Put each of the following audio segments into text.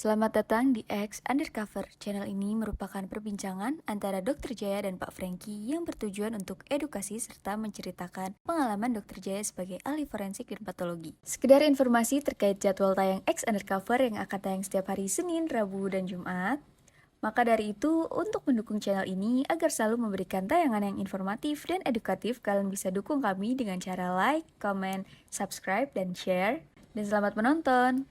Selamat datang di X Undercover. Channel ini merupakan perbincangan antara Dr. Jaya dan Pak Franky yang bertujuan untuk edukasi serta menceritakan pengalaman Dr. Jaya sebagai ahli forensik dan patologi. Sekedar informasi terkait jadwal tayang X Undercover yang akan tayang setiap hari Senin, Rabu, dan Jumat. Maka dari itu, untuk mendukung channel ini agar selalu memberikan tayangan yang informatif dan edukatif, kalian bisa dukung kami dengan cara like, comment, subscribe, dan share. Dan selamat menonton!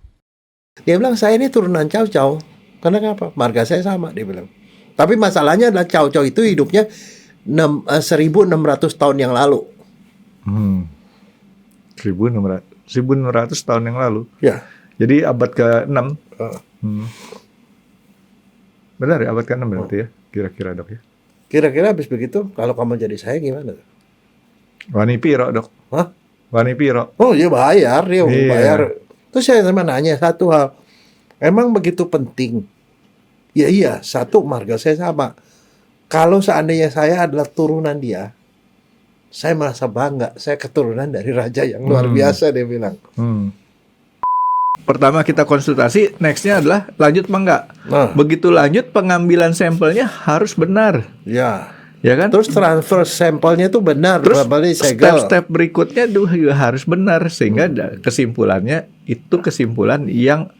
Dia bilang, saya ini turunan Chow Chow. Karena apa? Marga saya sama, dia bilang. Tapi masalahnya adalah Chow Chow itu hidupnya 1600 tahun yang lalu. 1600 tahun yang lalu. Ya. Jadi abad ke-6. Benar ya, abad ke-6 berarti ya, kira-kira dok ya. Kira-kira habis begitu, kalau kamu jadi saya gimana? Wani piro dok? Hah? Wani piro? Oh dia bayar, dia Iya. bayar. Terus saya sama nanya satu hal, emang begitu penting? Ya iya, satu marga saya sama. Kalau seandainya saya adalah turunan dia, saya merasa bangga. Saya keturunan dari raja yang luar biasa, dia bilang. Pertama kita konsultasi, nextnya adalah lanjut apa enggak. Nah, Begitu lanjut, pengambilan sampelnya harus benar, ya. ya kan? Terus transfer sampelnya itu benar, Terus berarti segel. step-step berikutnya juga harus benar sehingga kesimpulannya itu kesimpulan yang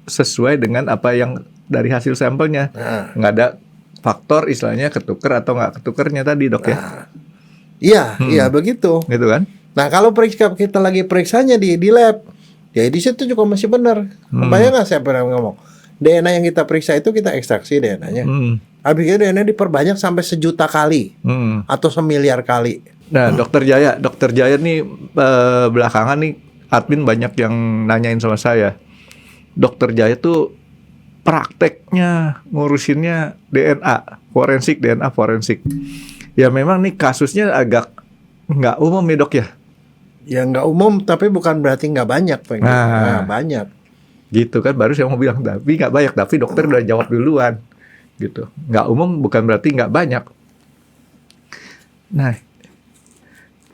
sesuai dengan apa yang dari hasil sampelnya. Nah. Nggak ada faktor istilahnya ketuker atau nggak ketukernya tadi dok ya. Iya, iya begitu. Gitu kan? Nah kalau periksa kita lagi periksanya di lab, ya di situ juga masih benar. Bayang nggak saya pernah ngomong, DNA yang kita periksa itu kita ekstraksi DNA-nya. Habis itu DNA diperbanyak sampai 1 juta kali atau 1 miliar kali. Nah, Dokter Jaya nih belakangan nih admin banyak yang nanyain sama saya. Dokter Jaya tuh prakteknya ngurusinnya DNA forensik. Ya memang nih kasusnya agak nggak umum ya dok ya. Ya nggak umum, tapi bukan berarti nggak banyak, Pak. Nah, banyak. Gitu kan, baru saya mau bilang tapi nggak banyak, tapi dokter udah jawab duluan. Gitu. Nggak umum bukan berarti nggak banyak. Nah,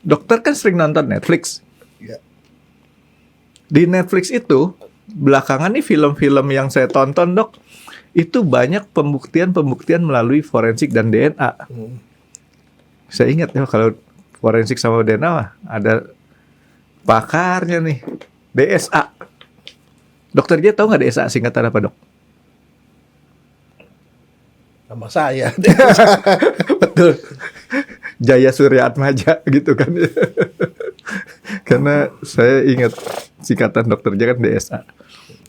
dokter kan sering nonton Netflix. Ya. Di Netflix itu belakangan nih film-film yang saya tonton dok, itu banyak pembuktian melalui forensik dan DNA. Saya ingat ya kalau forensik sama DNA mah ada pakarnya nih, DSA. Dokter dia tahu nggak DSA singkatan apa dok? Sama saya. Betul. Jaya Surya Atmaja gitu kan. Karena saya ingat singkatan dokter Jaya kan DSA.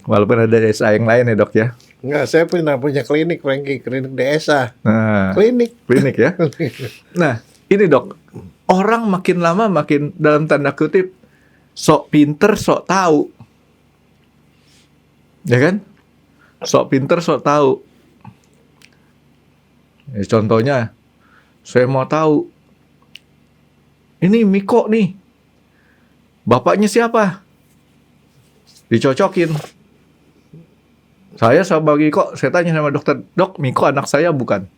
Walaupun ada DSA yang lain ya dok ya. Enggak, saya punya klinik, Franky, klinik DSA. Nah, Klinik ya. Nah, ini dok, orang makin lama makin dalam tanda kutip sok pinter, sok tahu. Ya kan? Sok pinter, sok tahu. Ya, contohnya, saya mau tahu, ini Miko nih, bapaknya siapa? Dicocokin. Saya sama Miko, saya tanya sama dokter, dok, Miko anak saya bukan?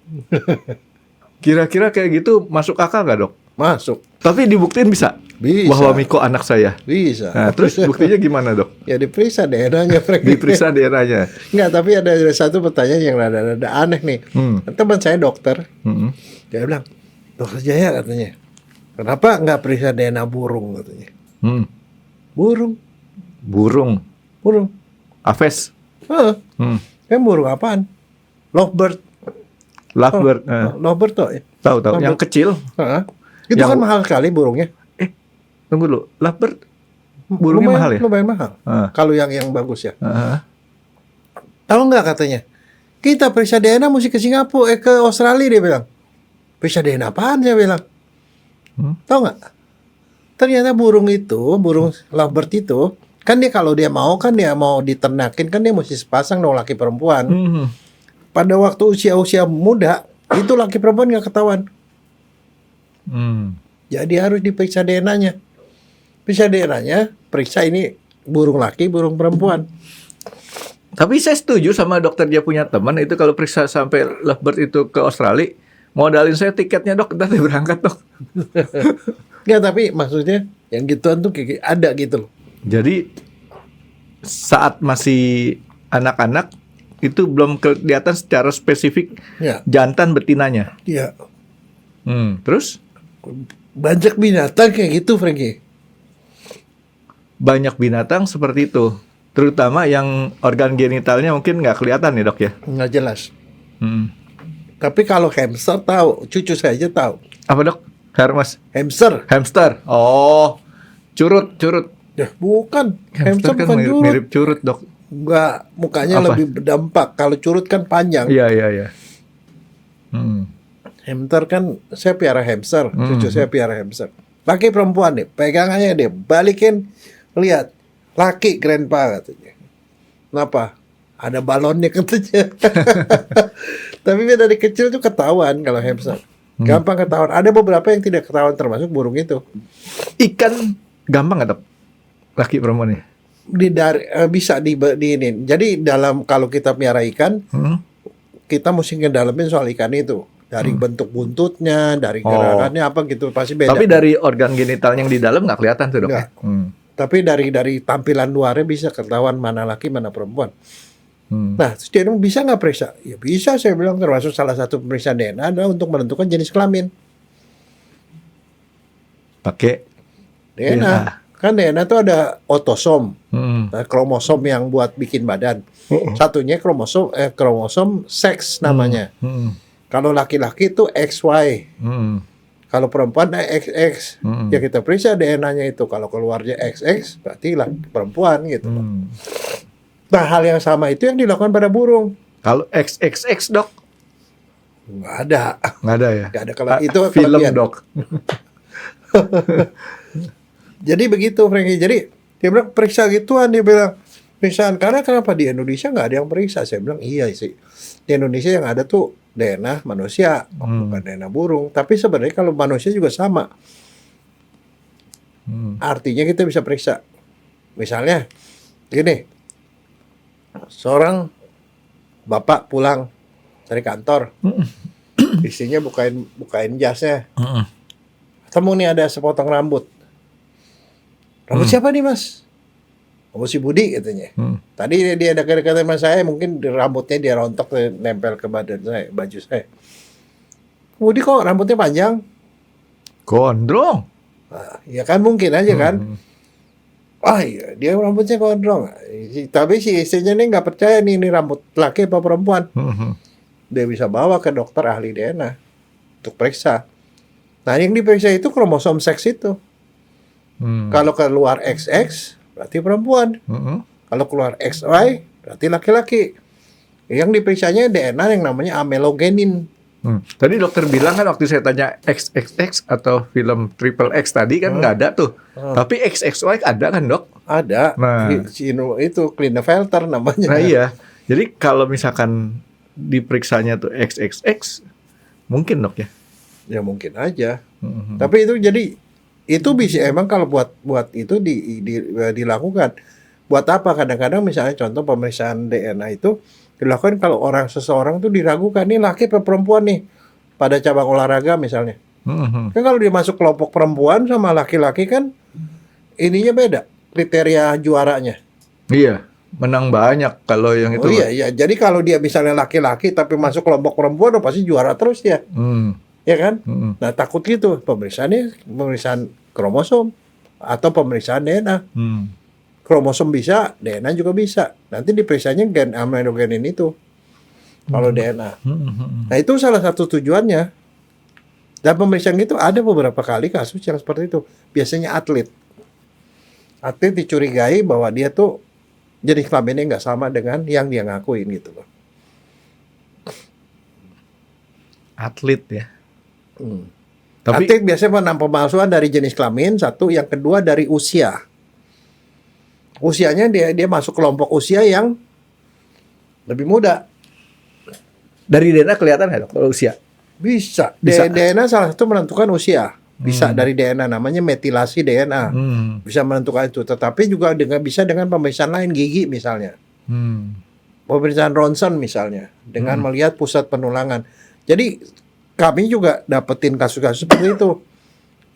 Kira-kira kayak gitu masuk akal nggak dok? masuk. Tapi dibuktiin bisa? Bisa. Bahwa Miko anak saya? Bisa. Nah, terus buktinya gimana dok? Ya diperiksa DNA-nya, Franky. Diperiksa DNA-nya. Enggak, tapi ada satu pertanyaan yang rada-rada aneh nih. Teman saya dokter, dia bilang, Dokter Jaya katanya, kenapa nggak periksa DNA burung katanya? Burung. Aves. Kan burung apaan? Lovebird. Lovebird tuh. Tahu. Lovebird. Yang kecil. Itu Yang- kan mahal sekali burungnya. Tunggu dulu. Lovebird burungnya mahal ya? Lumayan mahal. Kalau yang bagus ya. Heeh. Tahu nggak katanya? Kita periksa DNA mesti ke Singapura, ke Australia dia bilang. Periksa DNA apaan saya bilang? Tahu nggak? Ternyata burung lovebird itu, kan dia kalau dia mau diternakin kan dia mesti sepasang dong laki perempuan. Pada waktu usia muda itu laki perempuan nggak ketahuan. Jadi harus diperiksa DNA-nya. Periksa DNA-nya, periksa ini burung laki, burung perempuan. Tapi saya setuju sama dokter dia punya teman itu kalau periksa sampai lovebird itu ke Australia, modalin saya tiketnya dok, nanti berangkat dok. Nggak, tapi maksudnya yang gituan tuh kayak ada gitu loh. Jadi saat masih anak-anak itu belum kelihatan secara spesifik Ya, jantan betinanya. ya. Terus Banyak binatang kayak gitu, Frankie. banyak binatang seperti itu, terutama yang organ genitalnya mungkin nggak kelihatan ya dok ya. Nggak jelas. Hmm. Tapi kalau hamster tahu, cucu saya aja tahu. Apa dok? Hermes, Hamster. hamster. Oh, curut. Ya, bukan. Hamster Hamster kan bukan mirip, curut. mirip curut dok. Enggak, mukanya Apa? lebih berdampak. Kalau curut kan panjang. Iya. Hamster kan, saya piara hamster. Cucu saya piara hamster. Laki perempuan deh, pegangannya deh, balikin, lihat. Laki grandpa katanya. Kenapa? Ada balonnya katanya. Tapi dari kecil tuh ketahuan kalau hamster. Gampang ketahuan. Ada beberapa yang tidak ketahuan, termasuk burung itu. Ikan gampang nggak dok? Laki perempuan ya? Bisa di ini. Jadi dalam kalau kita piara ikan, kita mesti ngedalamin soal ikan itu. Dari bentuk buntutnya, dari gerakannya apa gitu, pasti beda. Tapi dari organ genital yang di dalam nggak kelihatan tuh dok? Nggak. Ya? Tapi dari tampilan luarnya bisa ketahuan mana laki mana perempuan. Nah, terus dia bilang, bisa nggak periksa? Ya bisa, saya bilang, termasuk salah satu pemeriksaan DNA adalah untuk menentukan jenis kelamin. Pakai DNA. Kan DNA itu ada otosom, kromosom yang buat bikin badan. Satunya kromosom seks namanya. Kalau laki-laki itu XY. Kalau perempuan XX. Ya kita periksa DNA-nya itu. Kalau keluarnya XX, berarti perempuan gitu. Nah, hal yang sama itu yang dilakukan pada burung. Kalau XXX dok? Nggak ada. Nggak ada ya? Nggak ada. Kalau itu film kelebihan. dok. Jadi begitu, Frankie. Jadi dia bilang periksa gituan, dia bilang periksaan. Karena kenapa di Indonesia nggak ada yang periksa? Saya bilang iya sih. Di Indonesia yang ada tuh DNA manusia, bukan DNA burung. Tapi sebenarnya kalau manusia juga sama. Artinya kita bisa periksa. Misalnya gini, seorang bapak pulang dari kantor, istrinya bukain jasnya, ketemu nih ada sepotong rambut. Rambut siapa nih mas? Rambut si Budi katanya. Tadi dia dekat-dekat sama saya, mungkin rambutnya dia rontok nempel ke badan saya, baju saya. Budi kok rambutnya panjang? Gondrong. Nah, ya kan mungkin aja kan. Ah iya, dia rambutnya gondrong. Tapi si istrinya ini nggak percaya nih ini rambut laki apa perempuan. Dia bisa bawa ke dokter ahli DNA untuk periksa. Nah yang diperiksa itu kromosom seks itu. Kalau keluar XX berarti perempuan. Kalau keluar XY berarti laki-laki. Yang diperiksanya DNA yang namanya amelogenin. Tadi dokter bilang kan waktu saya tanya XXX atau film triple X tadi kan nggak ada tuh. Tapi XXY ada kan dok? Ada. Nah. Itu Klinefelter namanya. Nah iya. Jadi kalau misalkan diperiksanya tuh XXX, mungkin dok ya? Ya mungkin aja. Tapi itu jadi itu bisa emang kalau buat itu dilakukan. Buat apa? Kadang-kadang misalnya contoh pemeriksaan DNA itu dilakukan kalau seseorang tuh diragukan nih laki atau perempuan nih pada cabang olahraga misalnya. Kan kalau dia masuk kelompok perempuan sama laki-laki kan ininya beda kriteria juaranya. Iya, menang banyak kalau yang itu. Oh iya. Jadi kalau dia misalnya laki-laki tapi masuk kelompok perempuan, pasti juara terus dia. Ya kan? Nah takut gitu pemeriksaan kromosom atau pemeriksaan DNA. Kromosom bisa, DNA juga bisa. Nanti diperiksanya gen aminogenin itu. Kalau DNA. Nah itu salah satu tujuannya. Dan pemeriksaan itu ada beberapa kali kasus yang seperti itu. Biasanya atlet. Atlet dicurigai bahwa dia tuh jenis kelaminnya nggak sama dengan yang dia ngakuin gitu loh. Atlet ya. Tapi atlet biasanya menang pemalsuan dari jenis kelamin satu, yang kedua dari usia. Usianya dia masuk kelompok usia yang lebih muda. Dari DNA kelihatan nggak dok kalau usia? Bisa. Bisa. DNA salah satu menentukan usia. Bisa dari DNA, namanya metilasi DNA. Bisa menentukan itu. Tetapi juga bisa dengan pemeriksaan lain, gigi misalnya. Pemeriksaan ronsen misalnya, dengan melihat pusat penulangan. Jadi kami juga dapetin kasus-kasus seperti itu.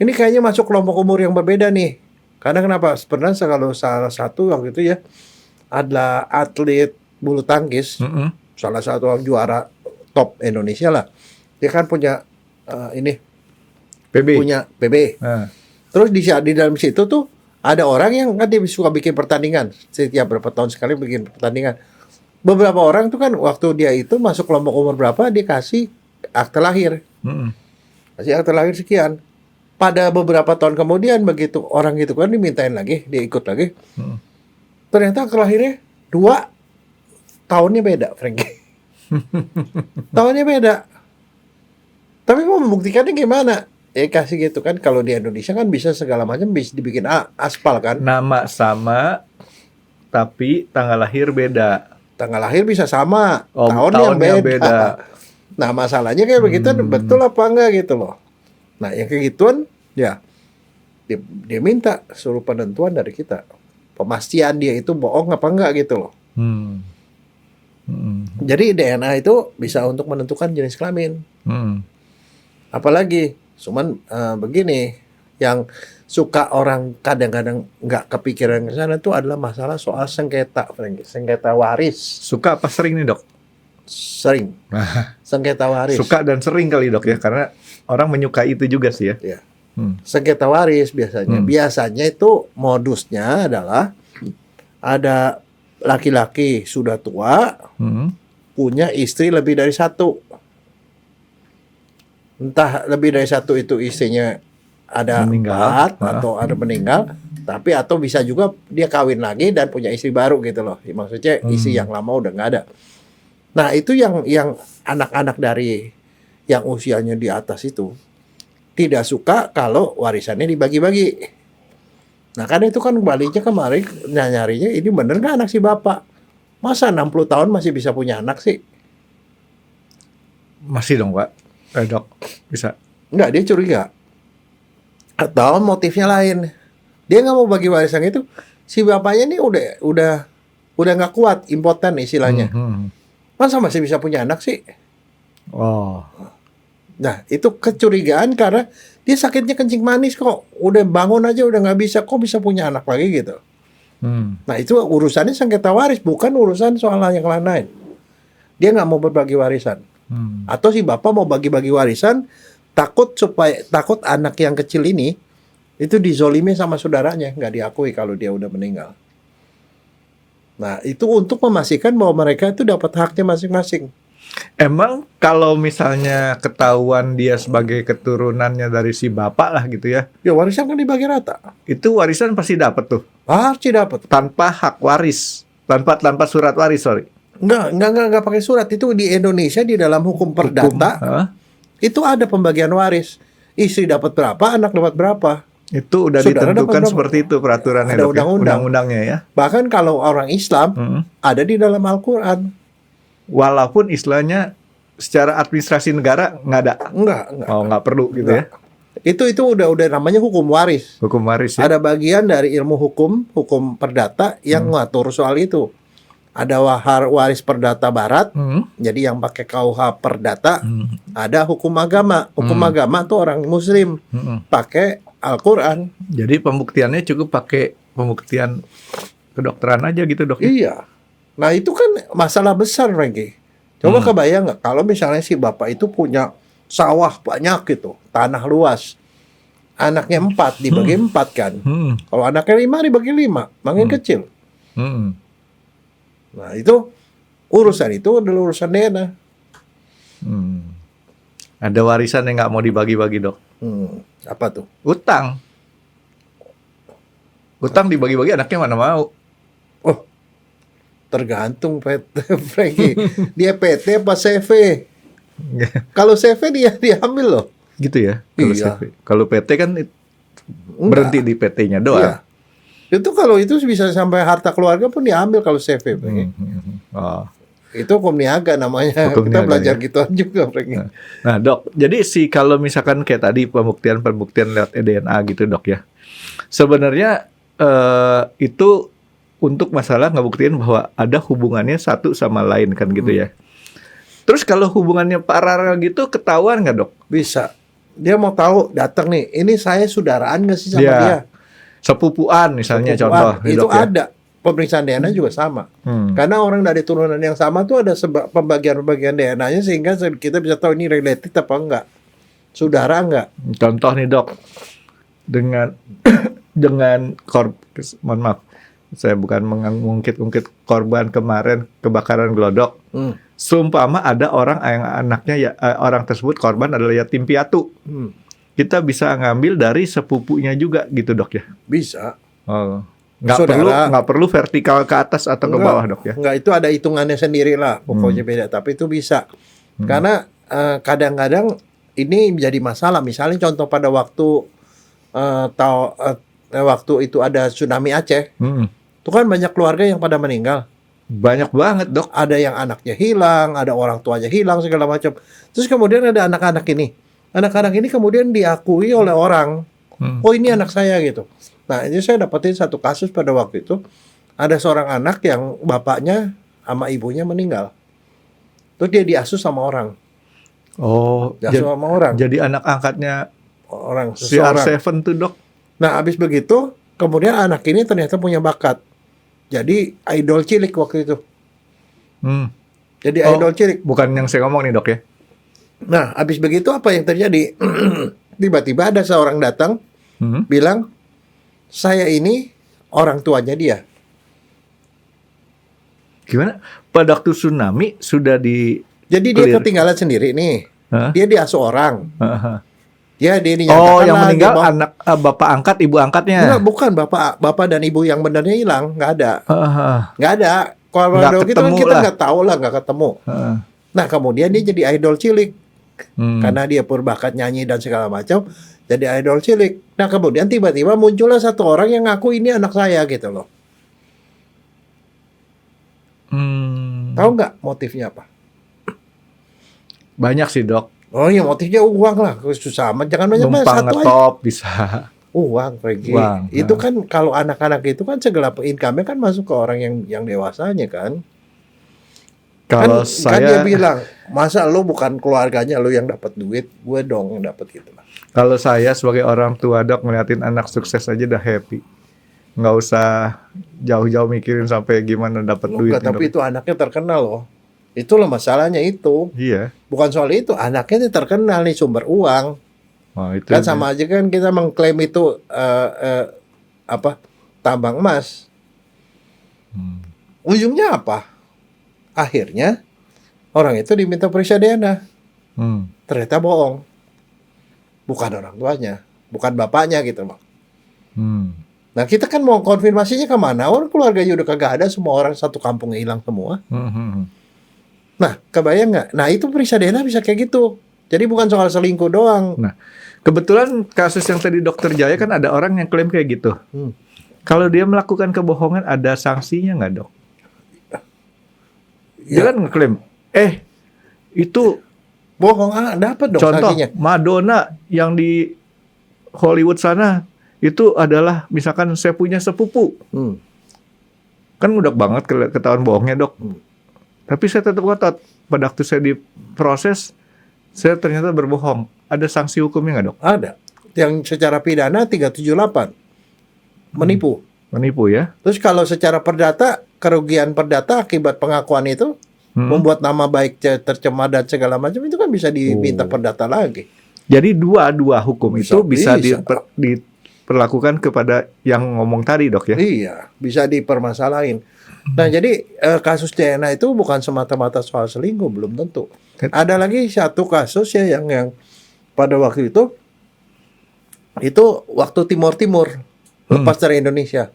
Ini kayaknya masuk kelompok umur yang berbeda nih. Karena kenapa? Sebenarnya kalau salah satu waktu itu ya adalah atlet bulu tangkis, Mm-mm. salah satu orang juara top Indonesia lah. Dia kan punya ini PB. punya PB. Nah. Terus di dalam situ tuh ada orang yang kan dia suka bikin pertandingan. Setiap berapa tahun sekali bikin pertandingan. Beberapa orang tuh kan waktu dia itu masuk kelompok umur berapa dia kasih akte lahir. Mm-mm. Kasih akte lahir sekian. Pada beberapa tahun kemudian begitu orang itu kan dimintain lagi, dia ikut lagi. Mm. Ternyata akte lahirnya 2 tahunnya beda, Frankie. Tahunnya beda. Tapi mau membuktikannya gimana? Kasih gitu kan, kalau di Indonesia kan bisa segala macam, bisa dibikin aspal kan. Nama sama tapi tanggal lahir beda. Tanggal lahir bisa sama, Oh, tahun yang tahunnya beda. beda. Nah masalahnya kayak begitu betul apa enggak gitu loh. Nah yang kayak gituan ya dia minta suruh penentuan dari kita, pemastian dia itu bohong apa enggak gitu loh. Hmm. Hmm. Jadi DNA itu bisa untuk menentukan jenis kelamin. Hmm. Apalagi cuman begini, yang suka orang kadang-kadang nggak kepikiran ke sana itu adalah masalah soal sengketa, Frank. Sengketa waris. Suka apa sering nih, Dok? Sering sengketa waris. Suka dan sering kali, Dok, ya, karena orang menyukai itu juga sih ya. Ya. Hmm. Sengketa waris biasanya. Hmm. Biasanya itu modusnya adalah ada laki-laki sudah tua Hmm. punya istri lebih dari satu. Entah lebih dari satu itu istrinya ada Meninggal. 4 atau ada meninggal, tapi atau bisa juga dia kawin lagi dan punya istri baru gitu loh. Maksudnya istri yang lama udah nggak ada. Nah itu yang anak-anak dari yang usianya di atas itu tidak suka kalau warisannya dibagi-bagi. Nah kan itu kan baliknya kemarin nyarinya ini bener nggak anak si bapak? Masa 60 tahun masih bisa punya anak sih? Masih dong, Pak. Dok, bisa. Nggak, dia curiga. Atau motifnya lain. Dia nggak mau bagi warisan itu. Si bapaknya ini udah nggak kuat, impoten istilahnya. Masa masih bisa punya anak sih? Oh. Nah, itu kecurigaan karena dia sakitnya kencing manis kok. Udah bangun aja udah nggak bisa, kok bisa punya anak lagi gitu. Nah, itu urusannya sengketa waris, bukan urusan soal yang lain. Dia nggak mau berbagi warisan. Atau si bapak mau bagi-bagi warisan, takut anak yang kecil ini itu dizolimi sama saudaranya, nggak diakui kalau dia udah meninggal. Nah, itu untuk memastikan bahwa mereka itu dapat haknya masing-masing. Emang kalau misalnya ketahuan dia sebagai keturunannya dari si bapak lah gitu ya, Ya warisan kan dibagi rata. itu warisan pasti dapat tuh, Pasti dapat. tanpa hak waris, tanpa surat waris, sorry. Enggak pakai surat. Itu di Indonesia di dalam hukum perdata Hah? itu ada pembagian waris. Istri dapat berapa, anak dapat berapa. Itu udah Saudara dapat ditentukan berapa? seperti itu peraturannya, Ada Dok, ya? undang-undang. Undang-undangnya ya. Bahkan kalau orang Islam Mm. ada di dalam Al-Quran. Walaupun istilahnya secara administrasi negara nggak ada. Enggak. Oh, nggak perlu gitu ya. Itu udah namanya hukum waris. Hukum waris ya. Ada bagian dari ilmu hukum perdata yang ngatur soal itu. Ada waris perdata barat, jadi yang pakai KUH perdata. Ada hukum agama. Hukum agama tuh orang muslim pakai Al-Quran. Jadi pembuktiannya cukup pakai pembuktian kedokteran aja gitu, Dok. Iya. Nah itu kan masalah besar, Frankie. Coba kebayang nggak kalau misalnya si bapak itu punya sawah banyak gitu, tanah luas. Anaknya 4 dibagi 4 kan. Kalau anaknya 5 dibagi 5, makin kecil. Nah itu urusan itu adalah urusan DNA. Ada warisan yang nggak mau dibagi-bagi, Dok. Apa tuh? Utang dibagi-bagi anaknya mana mau. Oh, tergantung Frankie. Dia PT apa CV? Kalau CV dia diambil loh. Gitu ya. Kalau Iya. CV. Kalau PT kan berhenti di PT-nya doang. Iya. Itu kalau itu bisa sampai harta keluarga pun diambil kalau CV. Frankie. Oh. Itu hukum niaga namanya. Hukum Kita niaga, belajar ya. gituan juga, Frankie. Nah, Dok, jadi kalau misalkan kayak tadi pembuktian lewat DNA gitu, Dok ya. Sebenarnya itu untuk masalah ngebuktiin bahwa ada hubungannya satu sama lain kan gitu ya. Terus kalau hubungannya paralel gitu ketahuan nggak, Dok? Bisa. Dia mau tahu, datang nih. Ini saya saudaraan nggak sih sama Iya. dia? Sepupuan misalnya Sepupuan. contoh, nih, Itu Dok, ya. ada. pemeriksaan DNA juga sama. Karena orang dari turunan yang sama tuh ada pembagian-pembagian DNA-nya sehingga kita bisa tahu ini related apa enggak. Saudara enggak. Contoh nih dok, dengan mohon maaf, saya bukan mengungkit-ungkit korban kemarin kebakaran Glodok. Seumpama ada orang yang anaknya orang tersebut korban adalah yatim piatu. Kita bisa ngambil dari sepupunya juga gitu dok ya? Bisa. Oh. Nggak perlu vertikal ke atas atau ke bawah dok ya? Enggak, itu ada hitungannya sendiri lah. Pokoknya beda. Tapi itu bisa. Karena kadang-kadang ini menjadi masalah. Misalnya contoh pada waktu waktu itu ada tsunami Aceh. Itu kan banyak keluarga yang pada meninggal. Banyak banget dok. Ada yang anaknya hilang, ada orang tuanya hilang segala macam. Terus kemudian ada anak-anak ini. Anak-anak ini kemudian diakui oleh orang. Oh ini anak saya gitu. Nah ini saya dapetin satu kasus pada waktu itu. Ada seorang anak yang bapaknya sama ibunya meninggal. Terus dia diasuh sama orang. Oh, Diasuh sama orang. Jadi anak angkatnya Orang CR7 seseorang. tuh dok. Nah habis begitu kemudian anak ini ternyata punya bakat. Jadi idol cilik waktu itu. Jadi idol cilik. Bukan yang saya ngomong nih dok ya. Nah habis begitu apa yang terjadi? Tiba-tiba ada seorang datang bilang, saya ini orang tuanya dia. Gimana? Pada waktu tsunami sudah di... Jadi dia ketinggalan sendiri nih. Dia diasuh orang. Dia dinyatakan yang meninggal dia anak bapak angkat, ibu angkatnya. Enggak, bukan bapak dan ibu yang benernya hilang, nggak ada. Nggak ada. Kalau Nggak gitu kan ketemu kita lah. nggak tahu lah, nggak ketemu. Nah kemudian dia jadi idol cilik. Karena dia berbakat nyanyi dan segala macam, jadi idol cilik. Nah kemudian tiba-tiba muncullah satu orang yang ngaku ini anak saya gitu loh. Tahu nggak motifnya apa? Banyak sih dok. Oh iya, motifnya uang lah. Susah amat, jangan banyak-banyak, Numpang satu aja. ngetop bisa. Uang, Frankie. Uang, Itu kan kalau anak-anak itu kan segala income-nya kan masuk ke orang yang dewasanya kan. Kalau Kan dia saya, bilang, masa lu bukan keluarganya lu yang dapat duit, gue dong yang dapat gitu lah. kalau saya sebagai orang tua dok ngeliatin anak sukses aja udah happy. Nggak usah jauh-jauh mikirin sampai gimana dapat duit. Enggak, tapi itu anaknya terkenal loh. Itulah masalahnya itu. Iya. Bukan soal itu, anaknya ini terkenal nih sumber uang. Oh, itu Kan sama aja kan kita mengklaim itu tambang emas. Ujungnya apa? Akhirnya orang itu diminta periksa DNA. Ternyata bohong. Bukan orang tuanya, bukan bapaknya gitu loh. Nah kita kan mau konfirmasinya kemana? Orang keluarganya udah kagak ada, semua orang satu kampung hilang semua. Nah kebayang nggak? Nah itu periksa DNA bisa kayak gitu. Jadi bukan soal selingkuh doang. Nah, kebetulan kasus yang tadi Dokter Jaya kan ada orang yang klaim kayak gitu. Kalau dia melakukan kebohongan ada sanksinya nggak dok? Dia kan ngeklaim, itu bohong dapat dong contoh sanksinya. Madonna yang di Hollywood sana itu adalah misalkan saya punya sepupu. Kan mudah banget ketahuan bohongnya dok. Tapi saya tetap ngotot. Pada waktu saya diproses, saya ternyata berbohong. Ada sanksi hukumnya nggak dok? Ada. Yang secara pidana 378. Menipu. Menipu ya? Terus kalau secara perdata, kerugian perdata akibat pengakuan itu membuat nama baik tercemar dan segala macam itu kan bisa diminta perdata lagi. Jadi dua hukum itu bisa bisa. diperlakukan kepada yang ngomong tadi dok ya? Iya, bisa dipermasalahin. Nah jadi kasus DNA itu bukan semata-mata soal selingkuh, belum tentu. Ada lagi satu kasus ya yang pada waktu itu waktu Timur lepas dari Indonesia.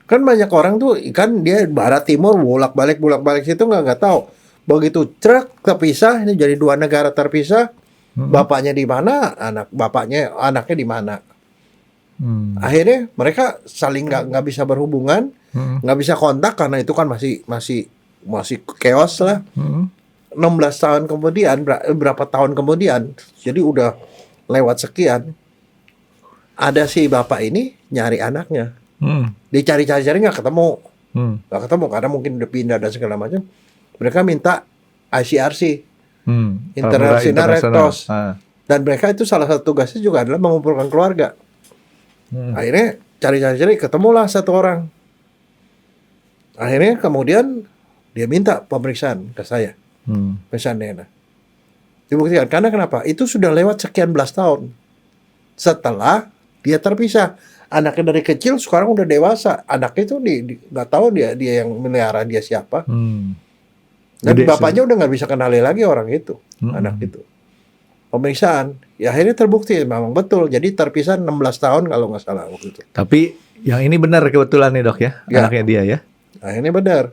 Kan banyak orang tuh kan dia barat timur bolak-balik situ nggak tahu. Begitu truk terpisah, ini jadi dua negara terpisah. Bapaknya di mana, anaknya di mana. Akhirnya mereka saling nggak bisa berhubungan, nggak bisa kontak karena itu kan masih chaos lah. 16 tahun kemudian, berapa tahun kemudian, jadi udah lewat sekian, ada si bapak ini nyari anaknya, dicari-cari nggak ketemu, karena mungkin udah pindah dan segala macam. Mereka minta ICRC, International Red Cross, dan mereka itu salah satu tugasnya juga adalah mengumpulkan keluarga. Akhirnya cari-cari ketemulah satu orang. Akhirnya kemudian dia minta pemeriksaan ke saya, pemeriksaan DNA. Dibuktikan. Karena kenapa? Itu sudah lewat sekian belas tahun setelah dia terpisah. Anaknya dari kecil sekarang udah dewasa. Anaknya itu nggak tahu dia yang melihara dia siapa. Dan Gede bapaknya udah nggak bisa kenali lagi orang itu, anak itu. Pemeriksaan, ya akhirnya terbukti memang betul. Jadi terpisah 16 tahun kalau nggak salah waktu itu. Tapi yang ini benar kebetulan nih dok ya, Ya. anaknya dia ya. Akhirnya benar.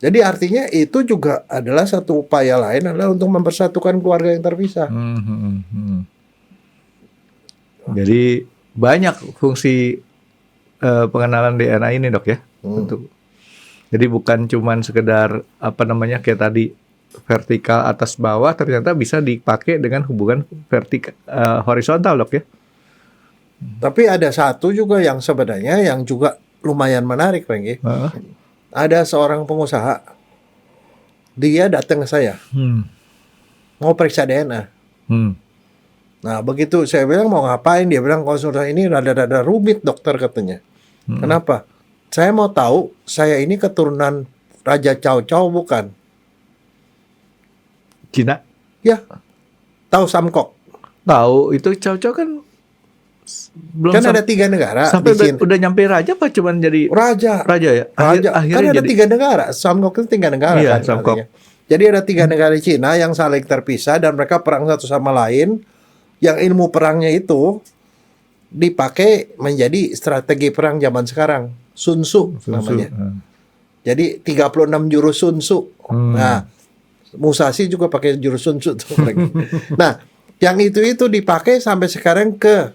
Jadi artinya itu juga adalah satu upaya lain adalah untuk mempersatukan keluarga yang terpisah. Jadi banyak fungsi pengenalan DNA ini dok ya. Untuk jadi bukan cuman sekedar apa namanya kayak tadi vertikal atas bawah, ternyata bisa dipakai dengan hubungan vertikal horizontal dok ya. Tapi ada satu juga yang sebenarnya yang juga lumayan menarik, Renggi. Ada seorang pengusaha, dia datang ke saya, mau periksa DNA. Nah begitu saya bilang mau ngapain, dia bilang konsultan ini rada-rada rumit dokter katanya. Kenapa? Saya mau tahu saya ini keturunan Raja Chow Chow bukan? Cina Ya, tahu Samkok? tahu itu Chow-Chow kan belum Kan ada 3 negara sampai di Cina. udah nyampe raja apa cuman jadi Raja ya? kan Akhirnya ada jadi 3 negara. Samkok itu 3 negara Iya, kan Samkok. artinya. Jadi ada 3 negara di Cina yang saling terpisah dan mereka perang satu sama lain. Yang ilmu perangnya itu dipakai menjadi strategi perang zaman sekarang. Sun Tzu namanya. Jadi 36 jurus Sun Tzu. Nah, Musashi juga pakai jurus Sun Tzu tuh. Nah, yang itu dipakai sampai sekarang ke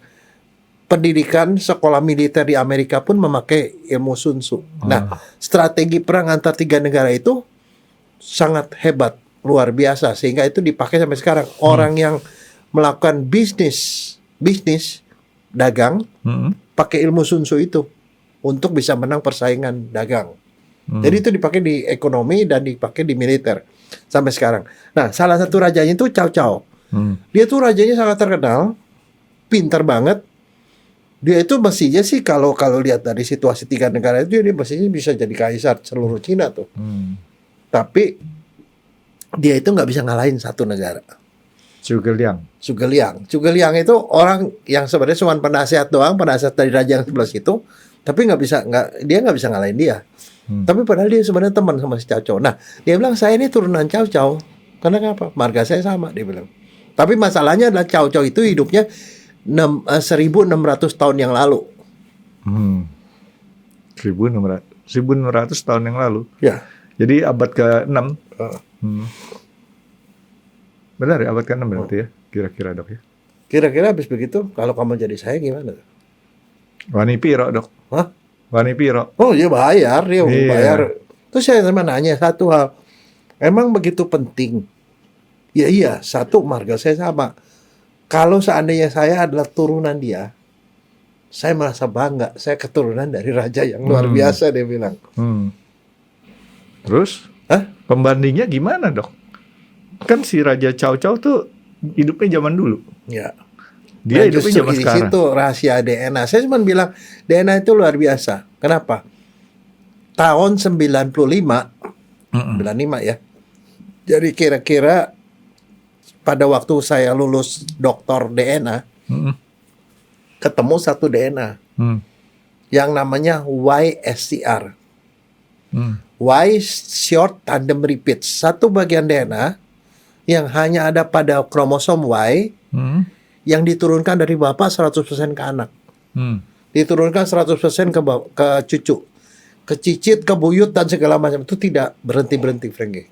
pendidikan sekolah militer di Amerika pun memakai ilmu Sun Tzu. Nah, strategi perang antar 3 negara itu sangat hebat, luar biasa sehingga itu dipakai sampai sekarang. Orang yang melakukan bisnis dagang pakai ilmu Sun Tzu itu untuk bisa menang persaingan dagang. Jadi itu dipakai di ekonomi dan dipakai di militer sampai sekarang. Nah, salah satu rajanya itu Chow Chow. Dia tuh rajanya sangat terkenal, pintar banget. Dia itu mestinya sih kalau lihat dari situasi 3 negara itu dia mestinya bisa jadi kaisar seluruh Cina tuh. Tapi dia itu nggak bisa ngalahin satu negara. Zhuge Liang. Zhuge Liang itu orang yang sebenarnya cuma penasihat doang, penasihat dari raja yang sebelah situ, tapi dia nggak bisa ngalahin dia. Tapi padahal dia sebenarnya teman sama si Chow Chow. Nah, dia bilang saya ini turunan Chow Chow. Karena apa? Marga saya sama, dia bilang. Tapi masalahnya adalah Chow Chow itu hidupnya 1600 tahun yang lalu. 1600 tahun yang lalu. Ya. Jadi abad ke-6. Benar ya, abad ke-6 berarti ya, kira-kira dok ya. Kira-kira habis begitu, kalau kamu jadi saya gimana? Wani piro dok? Hah? Wani piro? Oh dia bayar, Iya. bayar. Terus saya sama nanya satu hal, emang begitu penting? Ya iya, satu marga saya sama. Kalau seandainya saya adalah turunan dia, saya merasa bangga. Saya keturunan dari raja yang luar biasa, dia bilang. Terus? Pembandingnya gimana dok? Kan si Raja Chow Chow tuh hidupnya zaman dulu. Ya. Dia Nah, hidupnya justru zaman di sekarang. situ rahasia DNA. Saya cuma bilang DNA itu luar biasa. Kenapa? Tahun 95 ya. Jadi kira-kira pada waktu saya lulus doktor DNA, ketemu satu DNA yang namanya YSCR. Y short tandem repeat. Satu bagian DNA yang hanya ada pada kromosom Y yang diturunkan dari bapak 100% ke anak. Diturunkan 100% ke cucu. Ke cicit, ke buyut dan segala macam. Itu tidak berhenti-berhenti, Frankie.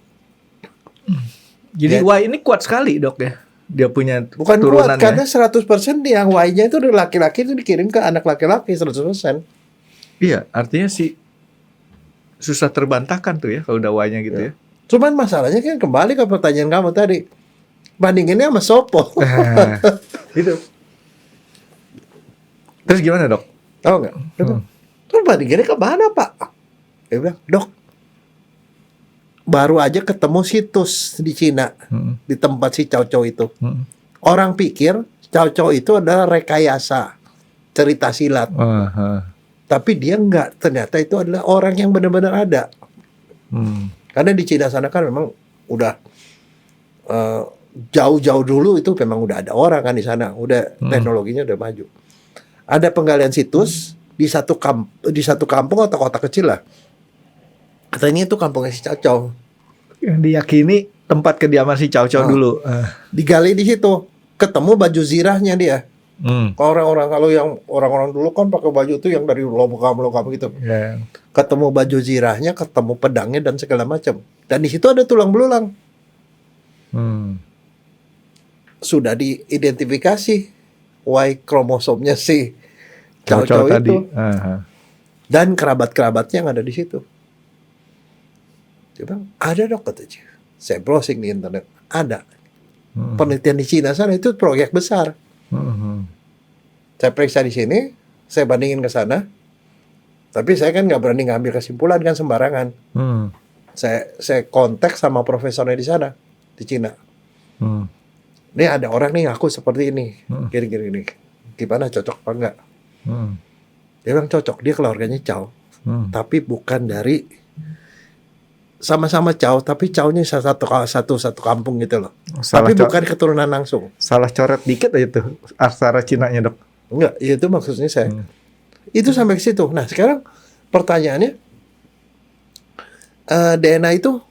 Jadi Y ini kuat sekali dok ya. Dia punya Bukan kuat, turunannya. karena 100% yang Y-nya itu dari laki-laki itu dikirim ke anak laki-laki 100%. Iya, artinya sih susah terbantahkan tuh ya kalau udah Y-nya gitu ya. Cuman masalahnya kan kembali ke pertanyaan kamu tadi. Bandinginnya sama Sopo. Itu. Terus gimana dok? Tahu nggak? Terus bandinginnya ke mana, Pak? Dia bilang, Dok, baru aja ketemu situs di Cina, di tempat si Chow Chow itu. Orang pikir Chow Chow itu adalah rekayasa, cerita silat. Tapi dia nggak, ternyata itu adalah orang yang benar-benar ada. Karena di Cina sana kan memang udah jauh-jauh dulu itu memang udah ada orang kan di sana, udah teknologinya udah maju. Ada penggalian situs di satu kampung atau kota kecil lah. Katanya itu kampungnya si Cao Cao. Yang diyakini tempat kediaman si Cao Cao dulu. Digali di situ, ketemu baju zirahnya dia. Kalau yang orang-orang dulu kan pakai baju itu yang dari logam gitu. Yeah. Ketemu baju zirahnya, ketemu pedangnya dan segala macam. Dan di situ ada tulang belulang. Sudah diidentifikasi Y kromosomnya si Cao Cao tadi. itu. Dan kerabat-kerabatnya yang ada di situ. Dia bilang, ada dok katanya. Saya browsing di internet, ada. Penelitian di Cina sana itu proyek besar. Saya periksa di sini, saya bandingin ke sana. Tapi saya kan nggak berani ngambil kesimpulan kan sembarangan. Saya kontak sama profesornya di sana, di Cina. Ini ada orang nih ngaku seperti ini, gini. Gimana, cocok apa enggak? Dia bilang cocok, dia keluarganya Cao, tapi bukan dari sama-sama Cao, tapi Cao-nya satu kampung gitu loh. Tapi bukan keturunan langsung. Salah coret dikit aja tuh aksara Cinanya, Dok. Enggak, itu maksudnya saya. Itu sampai ke situ. Nah, sekarang pertanyaannya, DNA itu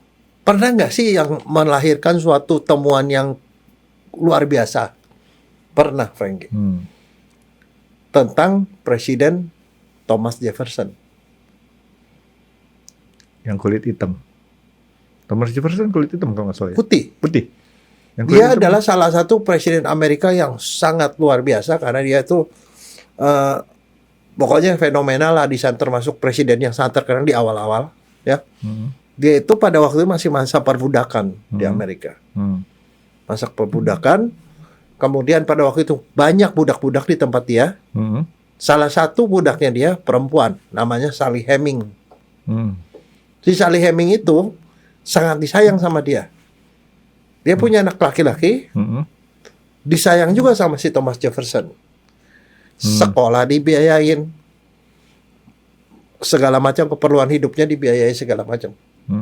pernah nggak sih yang melahirkan suatu temuan yang luar biasa? Pernah, Frankie. Tentang Presiden Thomas Jefferson. Yang kulit hitam. Thomas Jefferson kulit hitam kalau nggak salah ya? Putih. Yang kulit Dia hitam. adalah salah satu presiden Amerika yang sangat luar biasa karena dia itu pokoknya fenomenal lah, di sana termasuk presiden yang sangat terkenal di awal-awal ya. Dia itu pada waktu itu masih masa perbudakan di Amerika. Masa perbudakan, kemudian pada waktu itu banyak budak-budak di tempat dia. Salah satu budaknya dia perempuan, namanya Sally Heming. Si Sally Heming itu sangat disayang sama dia. Dia punya anak laki-laki, disayang juga sama si Thomas Jefferson. Sekolah dibiayain, segala macam keperluan hidupnya dibiayai segala macam.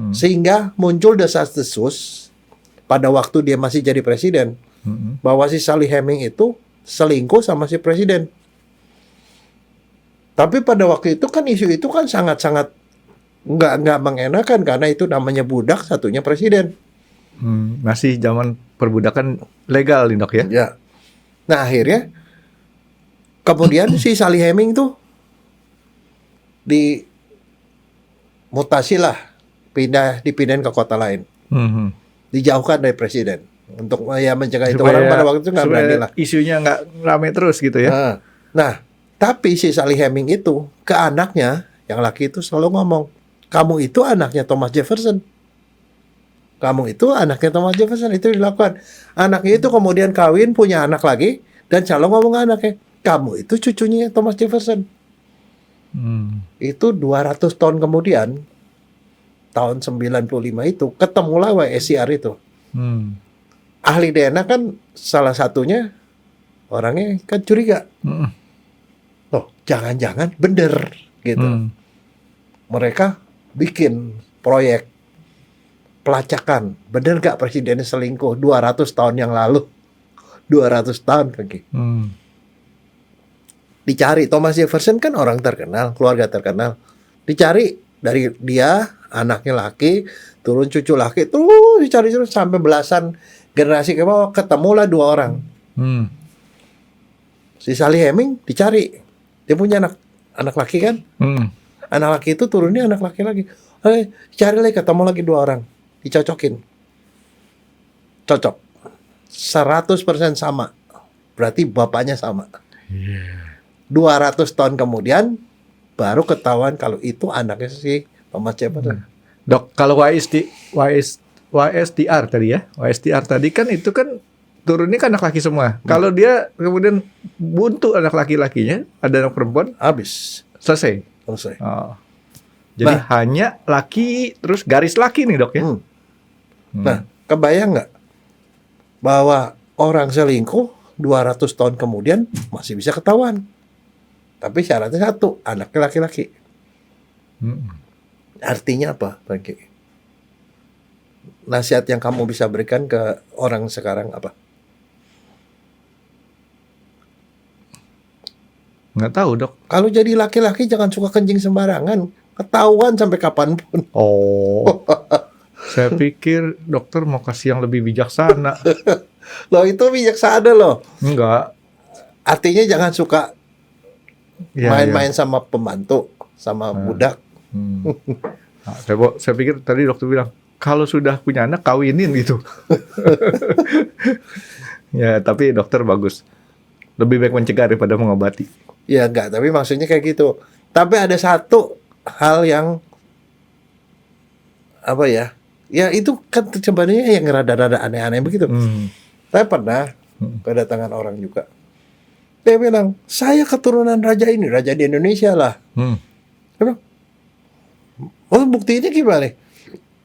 Sehingga muncul desas-desus pada waktu dia masih jadi presiden, bahwa si Sally Heming itu selingkuh sama si presiden. Tapi pada waktu itu kan isu itu kan sangat-sangat nggak mengenakan karena itu namanya budak, satunya presiden. Masih zaman perbudakan legal nih, Dok ya? Ya. Nah akhirnya kemudian si Sally Heming tuh dimutasi lah, dipindahin ke kota lain, dijauhkan dari presiden untuk ya mencegah itu. Orang pada waktu itu nggak berani lah. Isunya nggak rame terus gitu ya? Nah, tapi si Sally Heming itu ke anaknya yang laki itu selalu ngomong, kamu itu anaknya Thomas Jefferson. Kamu itu anaknya Thomas Jefferson. Itu dilakukan. Anaknya itu kemudian kawin, punya anak lagi, dan selalu ngomong ke anaknya, kamu itu cucunya Thomas Jefferson. Itu 200 tahun kemudian, tahun 95 itu, ketemulah YSCR itu. Ahli DNA kan salah satunya orangnya kan curiga. Loh, jangan-jangan bener gitu. Mereka bikin proyek pelacakan, bener gak presidennya selingkuh 200 tahun yang lalu. 200 tahun lagi. Dicari, Thomas Jefferson kan orang terkenal, keluarga terkenal. Dicari dari dia, anaknya laki, turun cucu laki, terus dicari terus sampai belasan generasi ke bawah, ketemulah 2 orang. Si Sally Heming dicari, dia punya anak laki kan? Anak laki itu turunnya anak laki lagi. Cari lagi, ketemu lagi 2 orang, dicocokin. Cocok. 100% sama. Berarti bapaknya sama. 200 tahun kemudian baru ketahuan kalau itu anaknya si Thomas Jefferson. Dok, kalau YSDR tadi ya, YSDR tadi kan itu kan turunnya kan anak laki semua. Kalau dia kemudian buntu anak laki-lakinya, ada anak perempuan, habis. Selesai. Oh. Jadi hanya laki terus garis laki nih, Dok ya. Nah, kebayang nggak bahwa orang selingkuh 200 tahun kemudian masih bisa ketahuan. Tapi syaratnya satu, anaknya laki-laki. Hmm. Artinya apa, Franky? Nasihat yang kamu bisa berikan ke orang sekarang apa? Nggak tahu dok. Kalau jadi laki-laki jangan suka kencing sembarangan. Ketahuan sampai kapanpun. Oh, saya pikir dokter mau kasih yang lebih bijaksana. Loh itu bijaksana loh. Enggak. Artinya jangan suka Ya, main-main sama pembantu, sama budak. Hmm. Nah, saya pikir tadi dokter bilang kalau sudah punya anak kawinin gitu. Ya, tapi dokter bagus. Lebih baik mencegah daripada mengobati. Ya enggak, tapi maksudnya kayak gitu. Tapi ada satu hal yang apa ya? Ya itu kan sebenarnya yang rada-rada aneh-aneh begitu. Saya pernah kedatangan orang juga. Dia bilang, saya keturunan raja ini, raja di Indonesia lah. Dia bilang, oh buktinya gimana?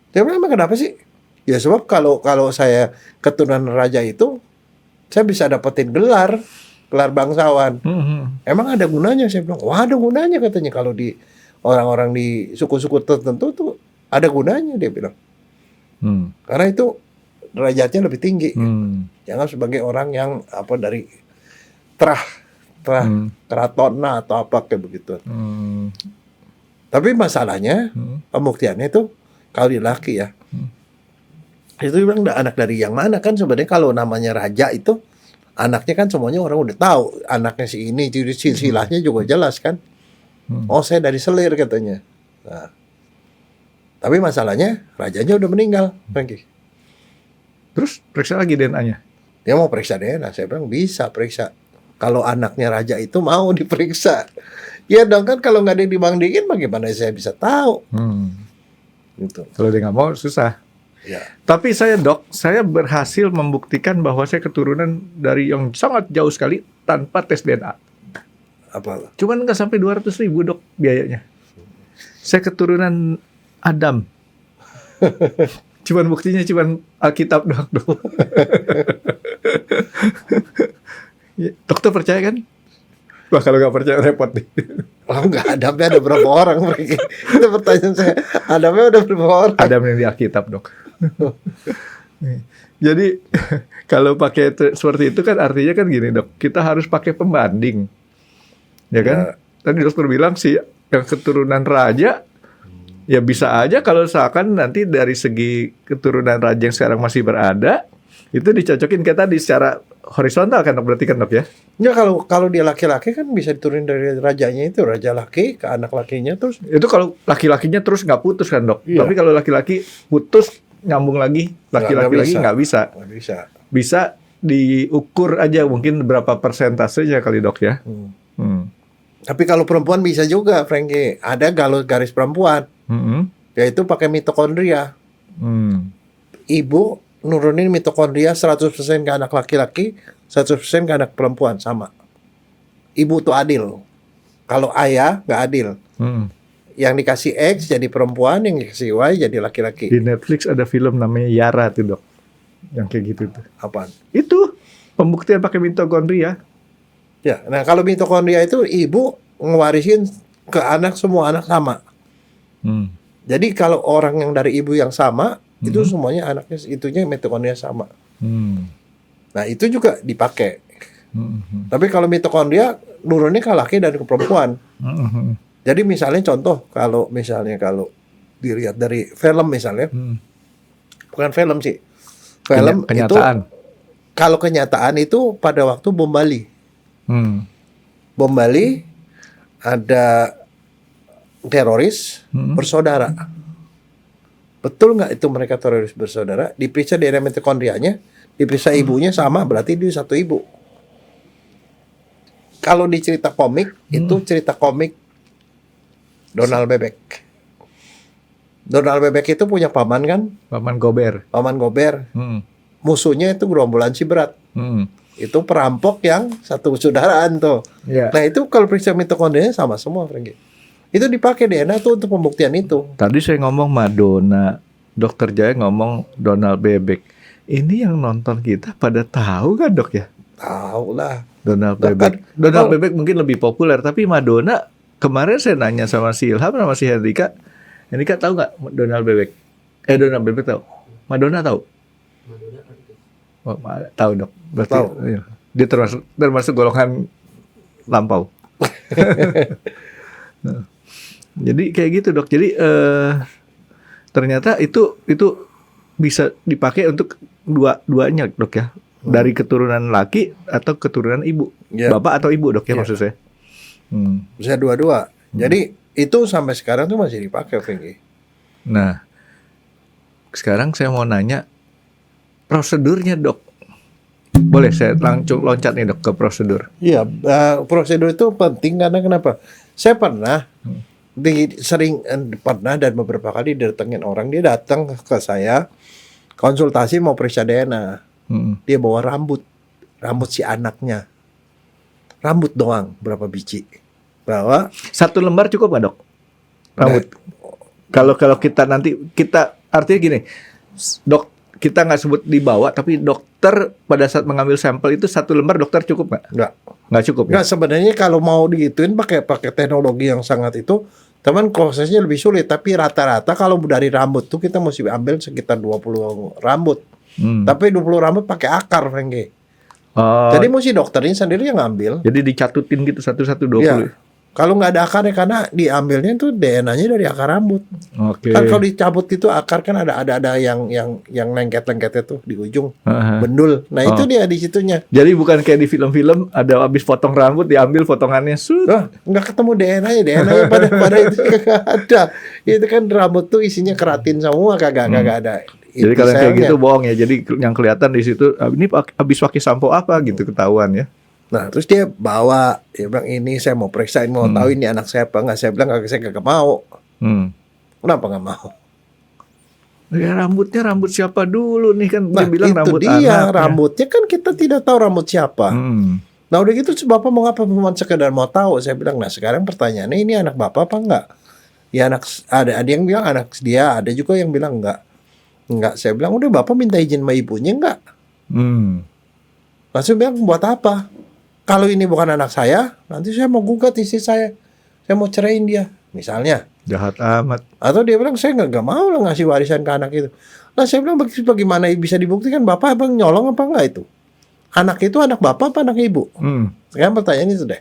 Dia bilang, emang kenapa sih? Ya sebab kalau saya keturunan raja itu, saya bisa dapetin gelar bangsawan. Emang ada gunanya? Saya bilang, wah ada gunanya katanya. Kalau di orang-orang di suku-suku tertentu tuh ada gunanya, dia bilang. Karena itu derajatnya lebih tinggi. Jangan sebagai orang yang apa dari keraton atau apa kayak begitu. Tapi masalahnya pembuktiannya itu kalau di laki ya. Itu bilang anak dari yang mana kan sebenarnya kalau namanya raja itu anaknya kan semuanya orang udah tahu anaknya si ini, jadi silsilahnya juga jelas kan. Oh saya dari selir katanya. Nah, tapi masalahnya rajanya udah meninggal, Franky. Terus periksa lagi DNA-nya. Dia mau periksa DNA, saya bilang bisa periksa. Kalau anaknya raja itu mau diperiksa. Ya dong kan kalau nggak ada yang dibandingin bagaimana saya bisa tahu. Gitu. Kalau dia nggak mau susah. Ya. Tapi saya dok, saya berhasil membuktikan bahwa saya keturunan dari yang sangat jauh sekali tanpa tes DNA. Apa? Cuman nggak sampai 200.000 dok biayanya. Saya keturunan Adam. Cuman buktinya cuman Alkitab doang dok. Dokter percaya kan? Wah kalau nggak percaya repot nih. Oh enggak, Adamnya ada berapa orang mereka? Itu pertanyaan saya. Adamnya ada berapa orang? Adam yang di Alkitab dok. Jadi kalau pakai seperti itu kan artinya kan gini dok, kita harus pakai pembanding, ya kan? Tadi dokter bilang sih yang keturunan raja, ya bisa aja kalau seakan nanti dari segi keturunan raja yang sekarang masih berada, itu dicocokin kayak tadi secara horizontal kan dok, berarti kan dok ya? Ya kalau dia laki-laki kan bisa diturunin dari rajanya itu, raja laki ke anak lakinya terus. Itu kalau laki-lakinya terus nggak putus kan dok? Iya. Tapi kalau laki-laki putus nyambung lagi, laki-laki lagi nggak bisa. Nggak bisa. Bisa diukur aja mungkin berapa persentasenya kali dok ya. Tapi kalau perempuan bisa juga, Franky. Ada garis perempuan, yaitu pakai mitokondria. Ibu nurunin mitokondria 100% ke anak laki-laki, 100% ke anak perempuan, sama. Ibu tuh adil. Kalau ayah nggak adil. Yang dikasih X jadi perempuan, yang dikasih Y jadi laki-laki. Di Netflix ada film namanya Yara tuh dok, yang kayak gitu tuh. Apaan? Itu pembuktian pakai mitokondria. Ya, nah kalau mitokondria itu ibu ngewarisin ke anak, semua anak sama. Jadi kalau orang yang dari ibu yang sama, itu semuanya anaknya itunya mitokondria sama. Nah itu juga dipakai. Tapi kalau mitokondria nurunnya ke laki dan ke perempuan. Jadi misalnya contoh kalau dilihat dari film misalnya, bukan film sih, film kenyataan. itu kalau kenyataan itu pada waktu bom Bali. Bom Bali ada teroris bersaudara. Betul nggak itu mereka teroris bersaudara? Diperiksa DNA mitokondrianya, diperiksa ibunya sama, berarti dia satu ibu. Kalau di cerita komik, itu cerita komik Donald Bebek. Donald Bebek itu punya paman kan? Paman Gober. Paman Gober. Musuhnya itu gerombolan si berat. Itu perampok yang satu saudaraan tuh. Yeah. Nah itu kalau periksa mitokondrianya sama semua, Franky. Itu dipakai DNA tuh untuk pembuktian itu. Tadi saya ngomong Madonna, Dokter Jaya ngomong Donald Bebek. Ini yang nonton kita pada tahu kan dok ya? Tahu lah. Donald Bahkan- Bebek. Donald oh. Bebek mungkin lebih populer, tapi Madonna kemarin saya nanya sama si Ilham sama si Hendrika. Hendrika tahu nggak Donald Bebek? Donald Bebek tahu. Madonna tahu. Oh, tahu dok. Berarti Tahu. iya. Dia termasuk golongan lampau. Nah, jadi kayak gitu dok. Jadi ternyata itu bisa dipakai untuk dua-duanya dok ya. Dari keturunan laki atau keturunan ibu. Ya. Bapak atau ibu dok ya Iya. maksud saya. Bisa dua-dua. Jadi itu sampai sekarang tuh masih dipakai, Frankie. Nah, sekarang saya mau nanya prosedurnya dok. Boleh saya langsung loncat nih dok ke prosedur. Iya, prosedur itu penting karena kenapa? Saya pernah pernah dan beberapa kali didatengin orang, dia datang ke saya konsultasi mau periksa DNA. Dia bawa rambut si anaknya, rambut doang berapa biji, bawa 1 lembar cukup nggak dok? Rambut. Kalau kita nanti artinya gini, dok kita nggak sebut dibawa, tapi dokter pada saat mengambil sampel itu 1 lembar dokter cukup nggak? Nggak cukup. Ya? Nggak, sebenarnya kalau mau digituin pakai teknologi yang sangat itu, teman prosesnya lebih sulit. Tapi rata-rata kalau dari rambut tuh kita mesti ambil sekitar 20 rambut. Tapi 20 rambut pakai akar, Frankie. Jadi mesti dokternya sendiri yang ngambil. Jadi dicatutin gitu satu-satu 20. Ya. Kalau nggak ada akarnya, karena diambilnya itu DNA-nya dari akar rambut. Oke. Kan kalau dicabut itu akar kan ada yang lengket-lengketnya tuh di ujung, bendul. Nah itu dia di situnya. Jadi bukan kayak di film-film ada habis potong rambut diambil potongannya Nggak ketemu DNA-nya pada itu nggak ada. Itu kan rambut tuh isinya keratin semua, kagak ada. Jadi kalau kayak Inti gitu bohong ya. Jadi yang kelihatan di situ ini habis pakai sampo apa gitu ketahuan ya. Nah terus dia bawa, dia bilang ini saya mau periksain, mau tahu ini anak saya apa nggak. Saya bilang saya kagak mau. Kenapa nggak mau? Ya rambutnya rambut siapa dulu nih kan Nah dia bilang itu rambut dia anak. rambutnya kan kita tidak tahu rambut siapa. Nah udah gitu Bapak mau apa? Cuma sekedar mau tahu. Saya bilang nah sekarang pertanyaannya ini anak Bapak apa enggak? Ya ada yang bilang anak dia, ada juga yang bilang enggak. Saya bilang udah Bapak minta izin sama ibunya enggak? Langsung bilang buat apa? Kalau ini bukan anak saya, nanti saya mau gugat istri saya mau ceraiin dia, misalnya. Jahat amat. Atau dia bilang saya nggak mau lah ngasih warisan ke anak itu. Nah saya bilang bagaimana bisa dibuktikan Bapak abang nyolong apa enggak itu? Anak itu anak Bapak apa anak ibu? Sekarang pertanyaan itu deh.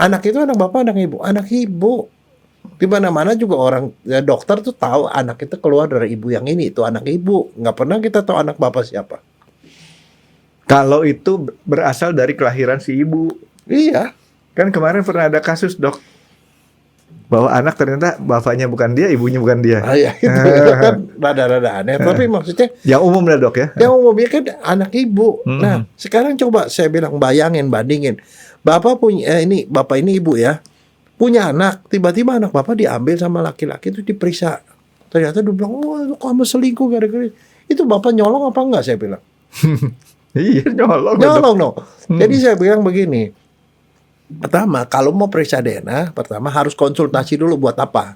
Anak itu anak Bapak anak ibu? Anak ibu. Di mana-mana juga orang dokter tuh tahu anak itu keluar dari ibu yang ini, itu anak ibu. Nggak pernah kita tahu anak Bapak siapa. Kalau itu berasal dari kelahiran si ibu. Iya. Kan kemarin pernah ada kasus dok, bahwa anak ternyata bapaknya bukan dia, ibunya bukan dia. Iya itu kan rada-rada aneh. Tapi maksudnya Yang umum lah dok ya. yang umumnya kan anak ibu. Nah sekarang coba saya bilang bandingin. Bapak punya bapak ini ibu ya, punya anak, tiba-tiba anak Bapak diambil sama laki-laki itu diperiksa. Ternyata dia bilang, oh kamu selingkuh gara-gara itu. Bapak nyolong apa enggak? Saya bilang. Iya nyolong. No. Jadi saya bilang begini. Pertama, kalau mau periksa DNA, pertama harus konsultasi dulu buat apa.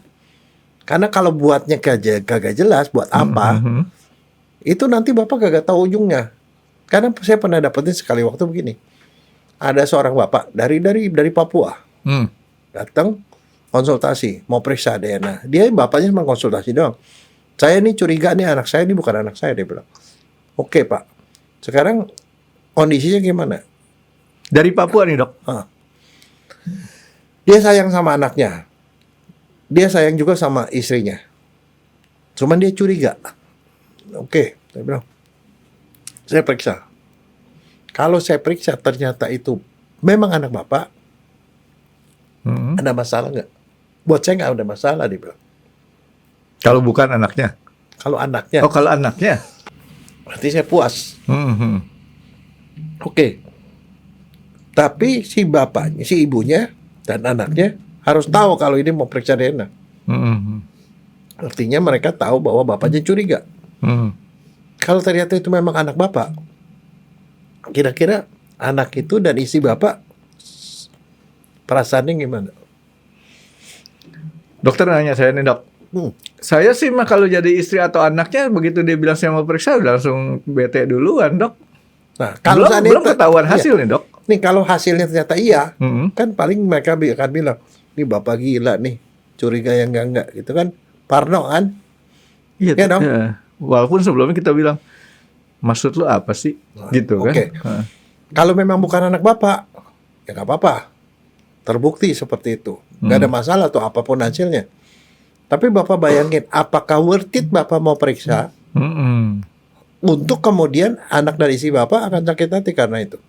Karena kalau buatnya kagak jelas buat apa, itu nanti Bapak kagak tahu ujungnya. Karena saya pernah dapetin sekali waktu begini. Ada seorang bapak dari Papua. Datang konsultasi, mau periksa DNA. Dia bapaknya cuma konsultasi doang. Saya ini curiga nih anak saya ini bukan anak saya, dia bilang. Oke Pak, sekarang kondisinya gimana? Dari Papua nih dok. Dia sayang sama anaknya. Dia sayang juga sama istrinya. Cuman dia curiga. Oke, saya bilang. Saya periksa. Kalau saya periksa ternyata itu memang anak Bapak, ada masalah nggak? Buat saya nggak ada masalah, dia bilang. Kalau bukan anaknya. Kalau anaknya. Oh kalau anaknya. Berarti saya puas. Oke. Tapi si bapaknya, si ibunya dan anaknya harus tahu kalau ini mau periksa DNA. Artinya mereka tahu bahwa bapaknya curiga. Kalau ternyata itu memang anak Bapak, kira-kira anak itu dan istri Bapak perasaannya gimana? Dokter nanya saya nih dok. Saya sih mah kalau jadi istri atau anaknya begitu dia bilang saya mau periksa udah langsung bete duluan dok. Nah, kalau belum seandainya ketahuan iya. hasilnya, Dok. Nih kalau hasilnya ternyata iya, Mm-mm. kan paling mereka akan bilang, "Ini bapak gila nih, curiga yang enggak gitu kan." Parno kan? Iya, Ya dong? ya. Walaupun sebelumnya kita bilang, maksud lu apa sih? Gitu kan. Oke. Heeh. Kalau memang bukan anak bapak, ya nggak apa-apa. Terbukti seperti itu. Nggak ada masalah tuh apapun hasilnya. Tapi bapak bayangin, apakah worth it bapak mau periksa Mm-mm. untuk kemudian anak dari si bapak akan sakit hati karena itu?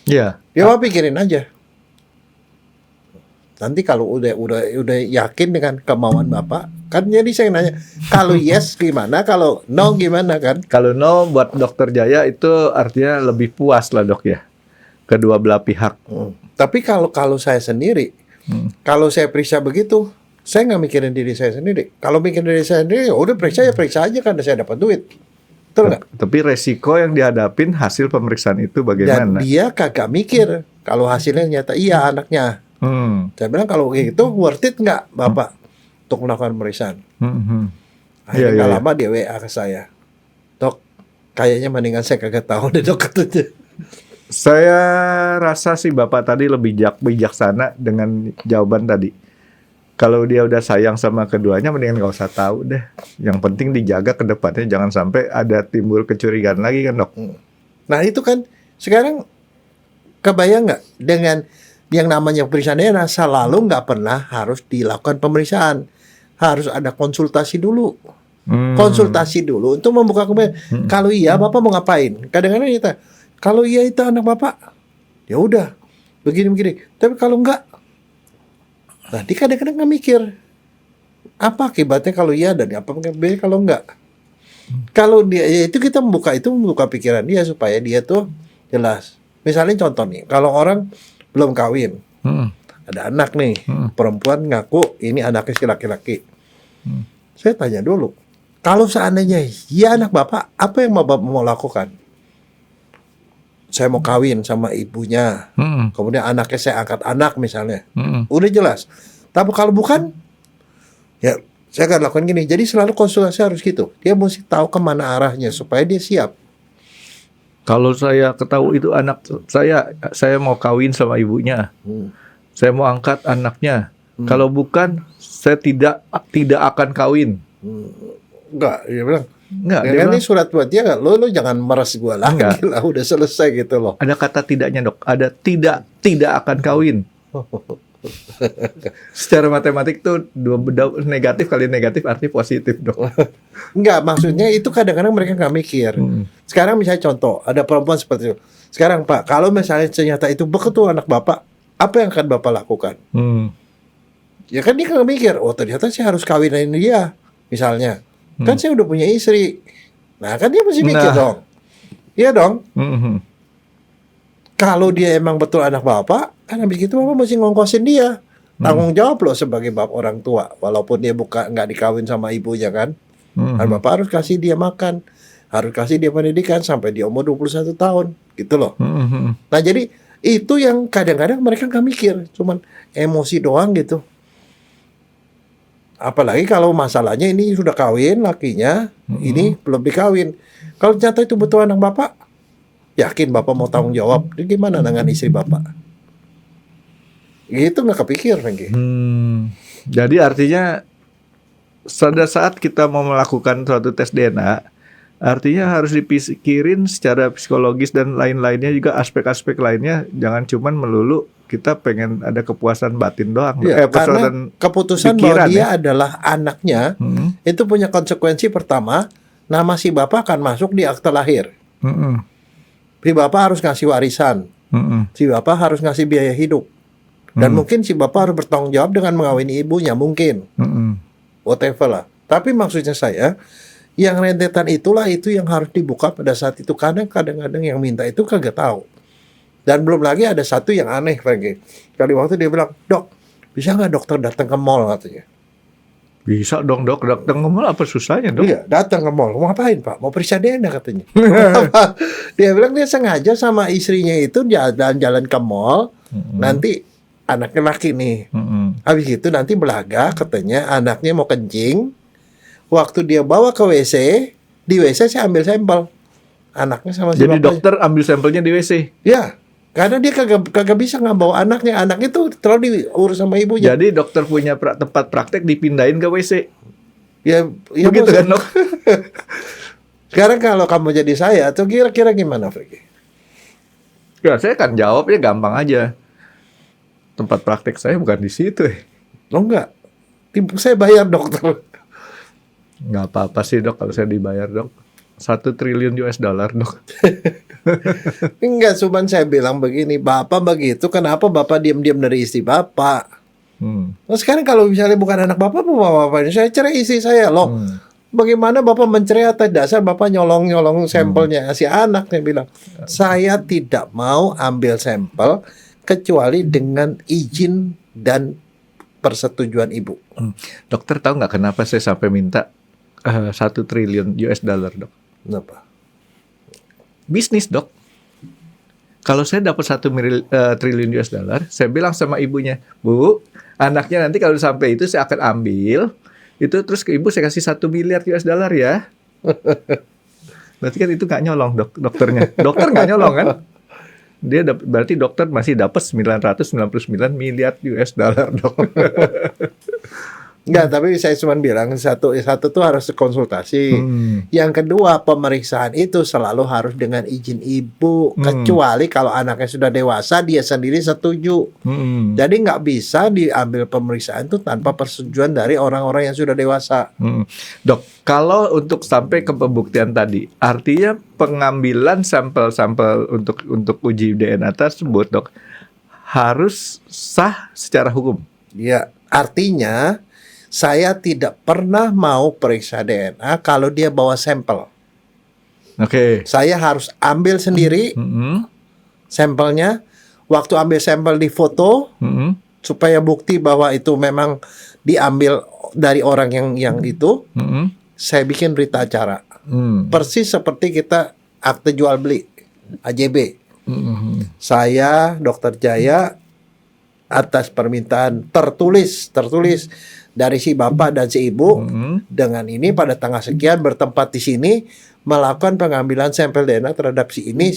Iya. Ya bapak pikirin aja. Nanti kalau udah yakin dengan kemauan bapak, kan jadi saya nanya, kalau yes gimana, kalau no gimana kan? Kalau no buat Dokter Jaya itu artinya lebih puas lah, Dok ya. Kedua belah pihak. Tapi kalau saya sendiri, kalau saya periksa begitu, saya nggak mikirin diri saya sendiri. Kalau mikirin diri saya sendiri, ya udah periksa aja karena saya dapat duit. Betul nggak? Tapi resiko yang dihadapin hasil pemeriksaan itu Dan bagaimana? dia kagak mikir kalau hasilnya nyata iya anaknya. Saya bilang kalau kayak gitu worth it nggak bapak untuk melakukan pemeriksaan. Akhirnya nggak lama dia WA ke saya, "Dok, kayaknya mendingan saya kagak tahu deh dok," katanya. Saya rasa sih Bapak tadi lebih bijaksana dengan jawaban tadi. Kalau dia udah sayang sama keduanya, mendingan nggak usah tahu deh. Yang penting dijaga ke depannya, jangan sampai ada timbul kecurigaan lagi kan, Dok. Nah itu kan sekarang kebayang nggak dengan yang namanya pemeriksaan DNA selalu nggak pernah harus dilakukan pemeriksaan, harus ada konsultasi dulu. Konsultasi dulu untuk membuka kemudian. Kalau iya bapak mau ngapain? Kadang-kadang kita, kalau iya itu anak bapak, ya udah begini. Tapi kalau enggak, nanti kadang-kadang nggak mikir apa akibatnya kalau iya dan apa akibatnya kalau enggak. Kalau dia ya itu kita membuka pikiran dia supaya dia tuh jelas. Misalnya contoh nih, kalau orang belum kawin, ada anak nih, perempuan ngaku ini anaknya si laki-laki. Saya tanya dulu, kalau seandainya ya anak bapak, apa yang bapak mau lakukan? Saya mau kawin sama ibunya, kemudian anaknya saya angkat anak misalnya, udah jelas. Tapi kalau bukan, ya saya akan lakukan gini. Jadi selalu konsultasi harus gitu. Dia mesti tahu kemana arahnya supaya dia siap. Kalau saya ketahui itu anak saya mau kawin sama ibunya, saya mau angkat anaknya. Kalau bukan, saya tidak akan kawin. Enggak, dia bilang. Enggak, Ya dia kan bilang, ini surat buat dia nggak? Lo jangan meres gue lagi lah, udah selesai gitu loh. ada kata tidaknya, Dok. Ada tidak akan kawin. Secara matematik tuh negatif kali negatif arti positif, Dok. Enggak, maksudnya itu kadang-kadang mereka nggak mikir. Sekarang misalnya contoh, ada perempuan seperti itu. Sekarang Pak, kalau misalnya ternyata itu betul anak Bapak, apa yang akan Bapak lakukan? Ya kan dia nggak mikir, oh ternyata saya harus kawinin dia, misalnya. Kan saya udah punya istri. Nah kan dia mesti mikir dong. Iya dong. Kalau dia emang betul anak Bapak, kan habis gitu Bapak mesti ngongkosin dia. Tanggung jawab loh sebagai bapak orang tua. Walaupun dia nggak dikawin sama ibunya kan. Dan Bapak harus kasih dia makan. Harus kasih dia pendidikan sampai dia umur 21 tahun. Gitu loh. Nah jadi itu yang kadang-kadang mereka nggak mikir. Cuman emosi doang gitu. Apalagi kalau masalahnya ini sudah kawin lakinya. Ini belum dikawin. Kalau ternyata itu betul anak Bapak, yakin Bapak mau tanggung jawab. Ini gimana dengan istri Bapak? Gitu nggak kepikir, Franky. Jadi artinya pada saat kita mau melakukan suatu tes DNA, artinya harus dipikirin secara psikologis dan lain-lainnya juga aspek-aspek lainnya. Jangan cuman melulu kita pengen ada kepuasan batin doang. Ya, karena keputusan bahwa dia adalah anaknya itu punya konsekuensi pertama, nama si Bapak akan masuk di akte lahir. Si Bapak harus ngasih warisan. Si Bapak harus ngasih biaya hidup. Dan mungkin si Bapak harus bertanggung jawab dengan mengawini ibunya, mungkin. Whatever lah. Tapi maksudnya saya, yang rentetan itulah itu yang harus dibuka pada saat itu. Karena kadang-kadang yang minta itu kagak tahu. Dan belum lagi ada satu yang aneh, Franky. Kali waktu dia bilang, "Dok, bisa nggak dokter datang ke mall?" katanya. Bisa dong, Dok. Datang ke mall apa susahnya, Dok? Iya, datang ke mall. Mau ngapain, Pak? Mau periksa DNA katanya. Dia bilang dia sengaja sama istrinya itu jalan-jalan ke mall. Nanti anaknya laki nih. Habis itu nanti belaga katanya anaknya mau kencing. Waktu dia bawa ke WC, di WC saya ambil sampel. anaknya sama si Jadi bapaknya. dokter ambil sampelnya di WC. Ya, karena dia kagak bisa nggak bawa anaknya. Anak itu terlalu diurus sama ibunya. Jadi dokter punya tempat praktek dipindahin ke WC. Ya Begitu bos. kan dok? Sekarang kalau kamu jadi saya, tuh kira-kira gimana, Frankie? Ya saya kan jawabnya gampang aja. Tempat praktek saya bukan di situ. Lo enggak? Saya bayar dokter. Nggak apa-apa sih dok kalau saya dibayar dok. 1 triliun US dollar dok. Enggak, cuman saya bilang begini, Bapak begitu, kenapa Bapak diam-diam dari istri Bapak? Nah, sekarang kalau misalnya bukan anak Bapak, Bapak saya cerai istri saya loh. Bagaimana Bapak mencerai atas dasar Bapak nyolong-nyolong sampelnya si anak? Saya bilang, saya tidak mau ambil sampel kecuali dengan izin dan persetujuan ibu. Dokter tahu nggak kenapa saya sampai minta 1 triliun US dollar dok? Kenapa? Bisnis dok. Kalau saya dapat 1 triliun US dollar, saya bilang sama ibunya, Bu, anaknya nanti kalau sampai itu saya akan ambil, itu terus ke ibu saya kasih 1 miliar US dollar ya. Berarti kan itu nggak nyolong dokternya. Dokter nggak nyolong kan? Berarti dokter masih dapat 999 miliar US dollar dok. Enggak, tapi saya cuma bilang satu tuh harus konsultasi. Yang kedua, pemeriksaan itu selalu harus dengan izin ibu, kecuali kalau anaknya sudah dewasa dia sendiri setuju. Jadi nggak bisa diambil pemeriksaan itu tanpa persetujuan dari orang-orang yang sudah dewasa. Dok, kalau untuk sampai ke pembuktian tadi, artinya pengambilan sampel-sampel untuk uji DNA tersebut, dok, harus sah secara hukum. Ya, artinya saya tidak pernah mau periksa DNA kalau dia bawa sampel. Oke. Saya harus ambil sendiri sampelnya. Waktu ambil sampel di foto supaya bukti bahwa itu memang diambil dari orang yang itu. Saya bikin berita acara. Persis seperti kita akte jual beli AJB. Saya Dr. Jaya atas permintaan tertulis dari si bapak dan si ibu dengan ini pada tanggal sekian bertempat di sini melakukan pengambilan sampel DNA terhadap si ini.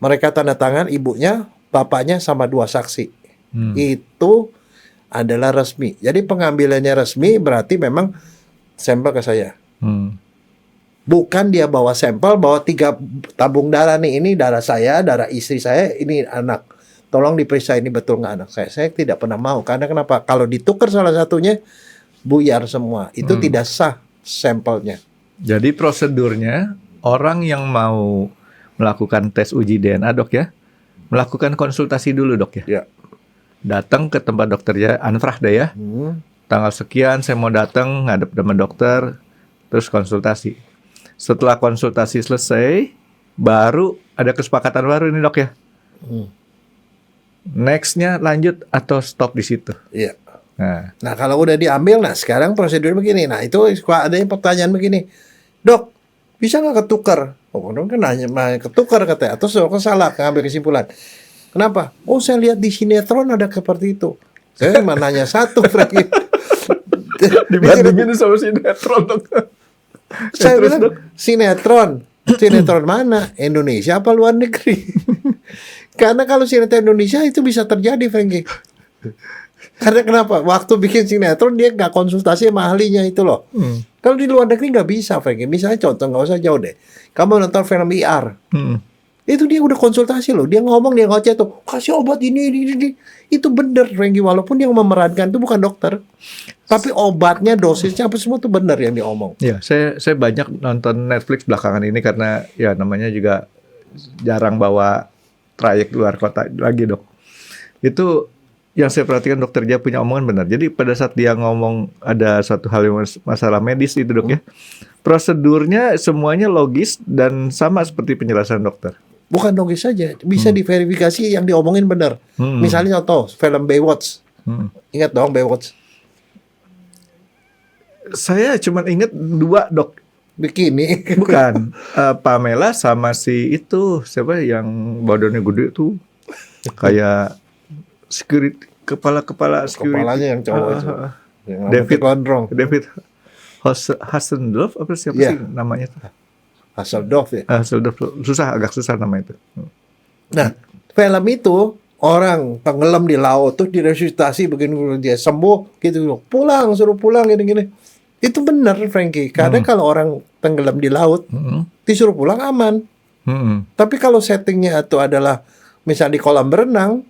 Mereka tanda tangan, ibunya, bapaknya sama 2 saksi. Itu adalah resmi. Jadi pengambilannya resmi berarti memang sampel ke saya. Bukan dia bawa sampel, bawa 3 tabung darah nih, ini darah saya, darah istri saya, ini anak. Tolong diperiksa ini betul nggak anak saya. Saya tidak pernah mau. Karena kenapa? Kalau ditukar salah satunya, buyar semua. Itu tidak sah sampelnya. Jadi prosedurnya, orang yang mau melakukan tes uji DNA dok ya, melakukan konsultasi dulu dok ya. Ya. Datang ke tempat dokter ya, Anfrah deh ya. Tanggal sekian saya mau datang ngadep sama dokter, terus konsultasi. Setelah konsultasi selesai, baru ada kesepakatan baru ini dok ya. Next-nya lanjut atau stop di situ. Iya. Nah, Kalau udah diambil, sekarang prosedur begini. Nah, itu ada yang pertanyaan begini, Dok, bisa nggak ketukar? Oh, dong kan nanya ketukar katanya. Atau salah ngambil kesimpulan. Kenapa? Oh, saya lihat di sinetron ada seperti itu. Saya cuma nanya satu, Frankie. dibandingin sama sinetron dok. Saya Terus, bilang, Dok? sinetron mana? Indonesia apa luar negeri? Karena kalau sinetron Indonesia itu bisa terjadi, Frankie. Karena kenapa? Waktu bikin sinetron dia nggak konsultasi sama ahlinya itu loh. Kalau di luar negeri nggak bisa, Frankie. Misalnya contoh, nggak usah jauh deh. Kamu nonton film IR. Itu dia udah konsultasi loh. Dia ngomong, dia ngoceh tuh, kasih obat ini. Itu bener, Frankie. Walaupun yang memerankan itu bukan dokter. Tapi obatnya, dosisnya, apa semua tuh bener yang dia omong. Ya, saya banyak nonton Netflix belakangan ini karena ya namanya juga jarang bawa trayek luar kota lagi dok. Itu yang saya perhatikan dokter Jaya punya omongan benar. Jadi pada saat dia ngomong ada suatu hal yang masalah medis itu dok ya, prosedurnya semuanya logis dan sama seperti penjelasan dokter. Bukan logis saja, bisa diverifikasi yang diomongin benar. Misalnya contoh film Baywatch. Ingat dong Baywatch. Saya cuma ingat 2 dok. Bikini. Bukan. Pamela sama si itu siapa yang badannya gede tuh kayak security kepala security. Kepalanya yang cowok itu. Yang David gondrong. David Hasselhoff apa siapa Iya. sih namanya tuh? Hasselhoff ya. Susah, agak susah nama itu. Nah, film itu orang tenggelam di laut tuh diresusitasi begini dia sembuh gitu, pulang suruh pulang gini-gini. Itu benar Frankie. Kadang kalau orang tenggelam di laut disuruh pulang aman. Tapi kalau settingnya itu adalah misalnya di kolam berenang,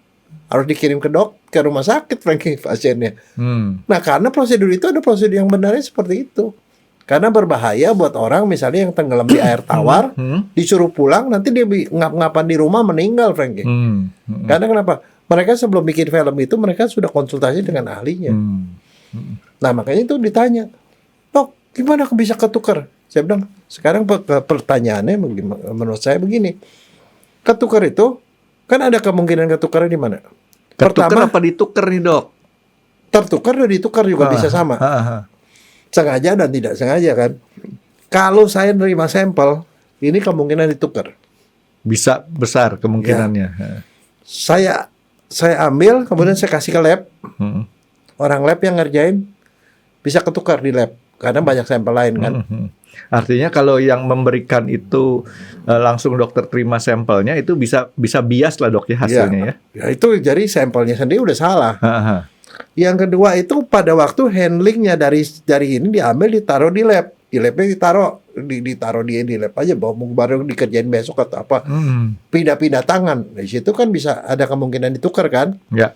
harus dikirim ke rumah sakit Frankie pasiennya. Nah, karena prosedur itu ada prosedur yang benarnya seperti itu. Karena berbahaya buat orang misalnya yang tenggelam di air tawar, disuruh pulang, nanti dia ngap-ngapan di rumah meninggal, Frankie. Karena kenapa? Mereka sebelum bikin film itu, mereka sudah konsultasi dengan ahlinya. Nah, makanya itu ditanya, Dok, gimana bisa ketukar? Saya bilang, sekarang pertanyaannya menurut saya begini. Ketukar itu, kan ada kemungkinan ketukarnya di mana? Ketukar Pertama, apa ditukar nih, Dok? tertukar dan ditukar juga bisa sama. Sengaja dan tidak sengaja kan. Kalau saya nerima sampel, ini kemungkinan ditukar. Bisa besar kemungkinannya. Saya ambil, kemudian saya kasih ke lab. Orang lab yang ngerjain bisa ketukar di lab karena banyak sampel lain kan. Artinya kalau yang memberikan itu langsung dokter terima sampelnya itu bisa bias lah, Dok, ya hasilnya ya. Ya itu jadi sampelnya sendiri udah salah. Yang kedua itu pada waktu handlingnya dari ini diambil ditaruh di lab. Di labnya ditaruh di lab aja, baru dikerjain besok atau apa. Pindah-pindah tangan. Di situ kan bisa ada kemungkinan ditukar kan. Ya.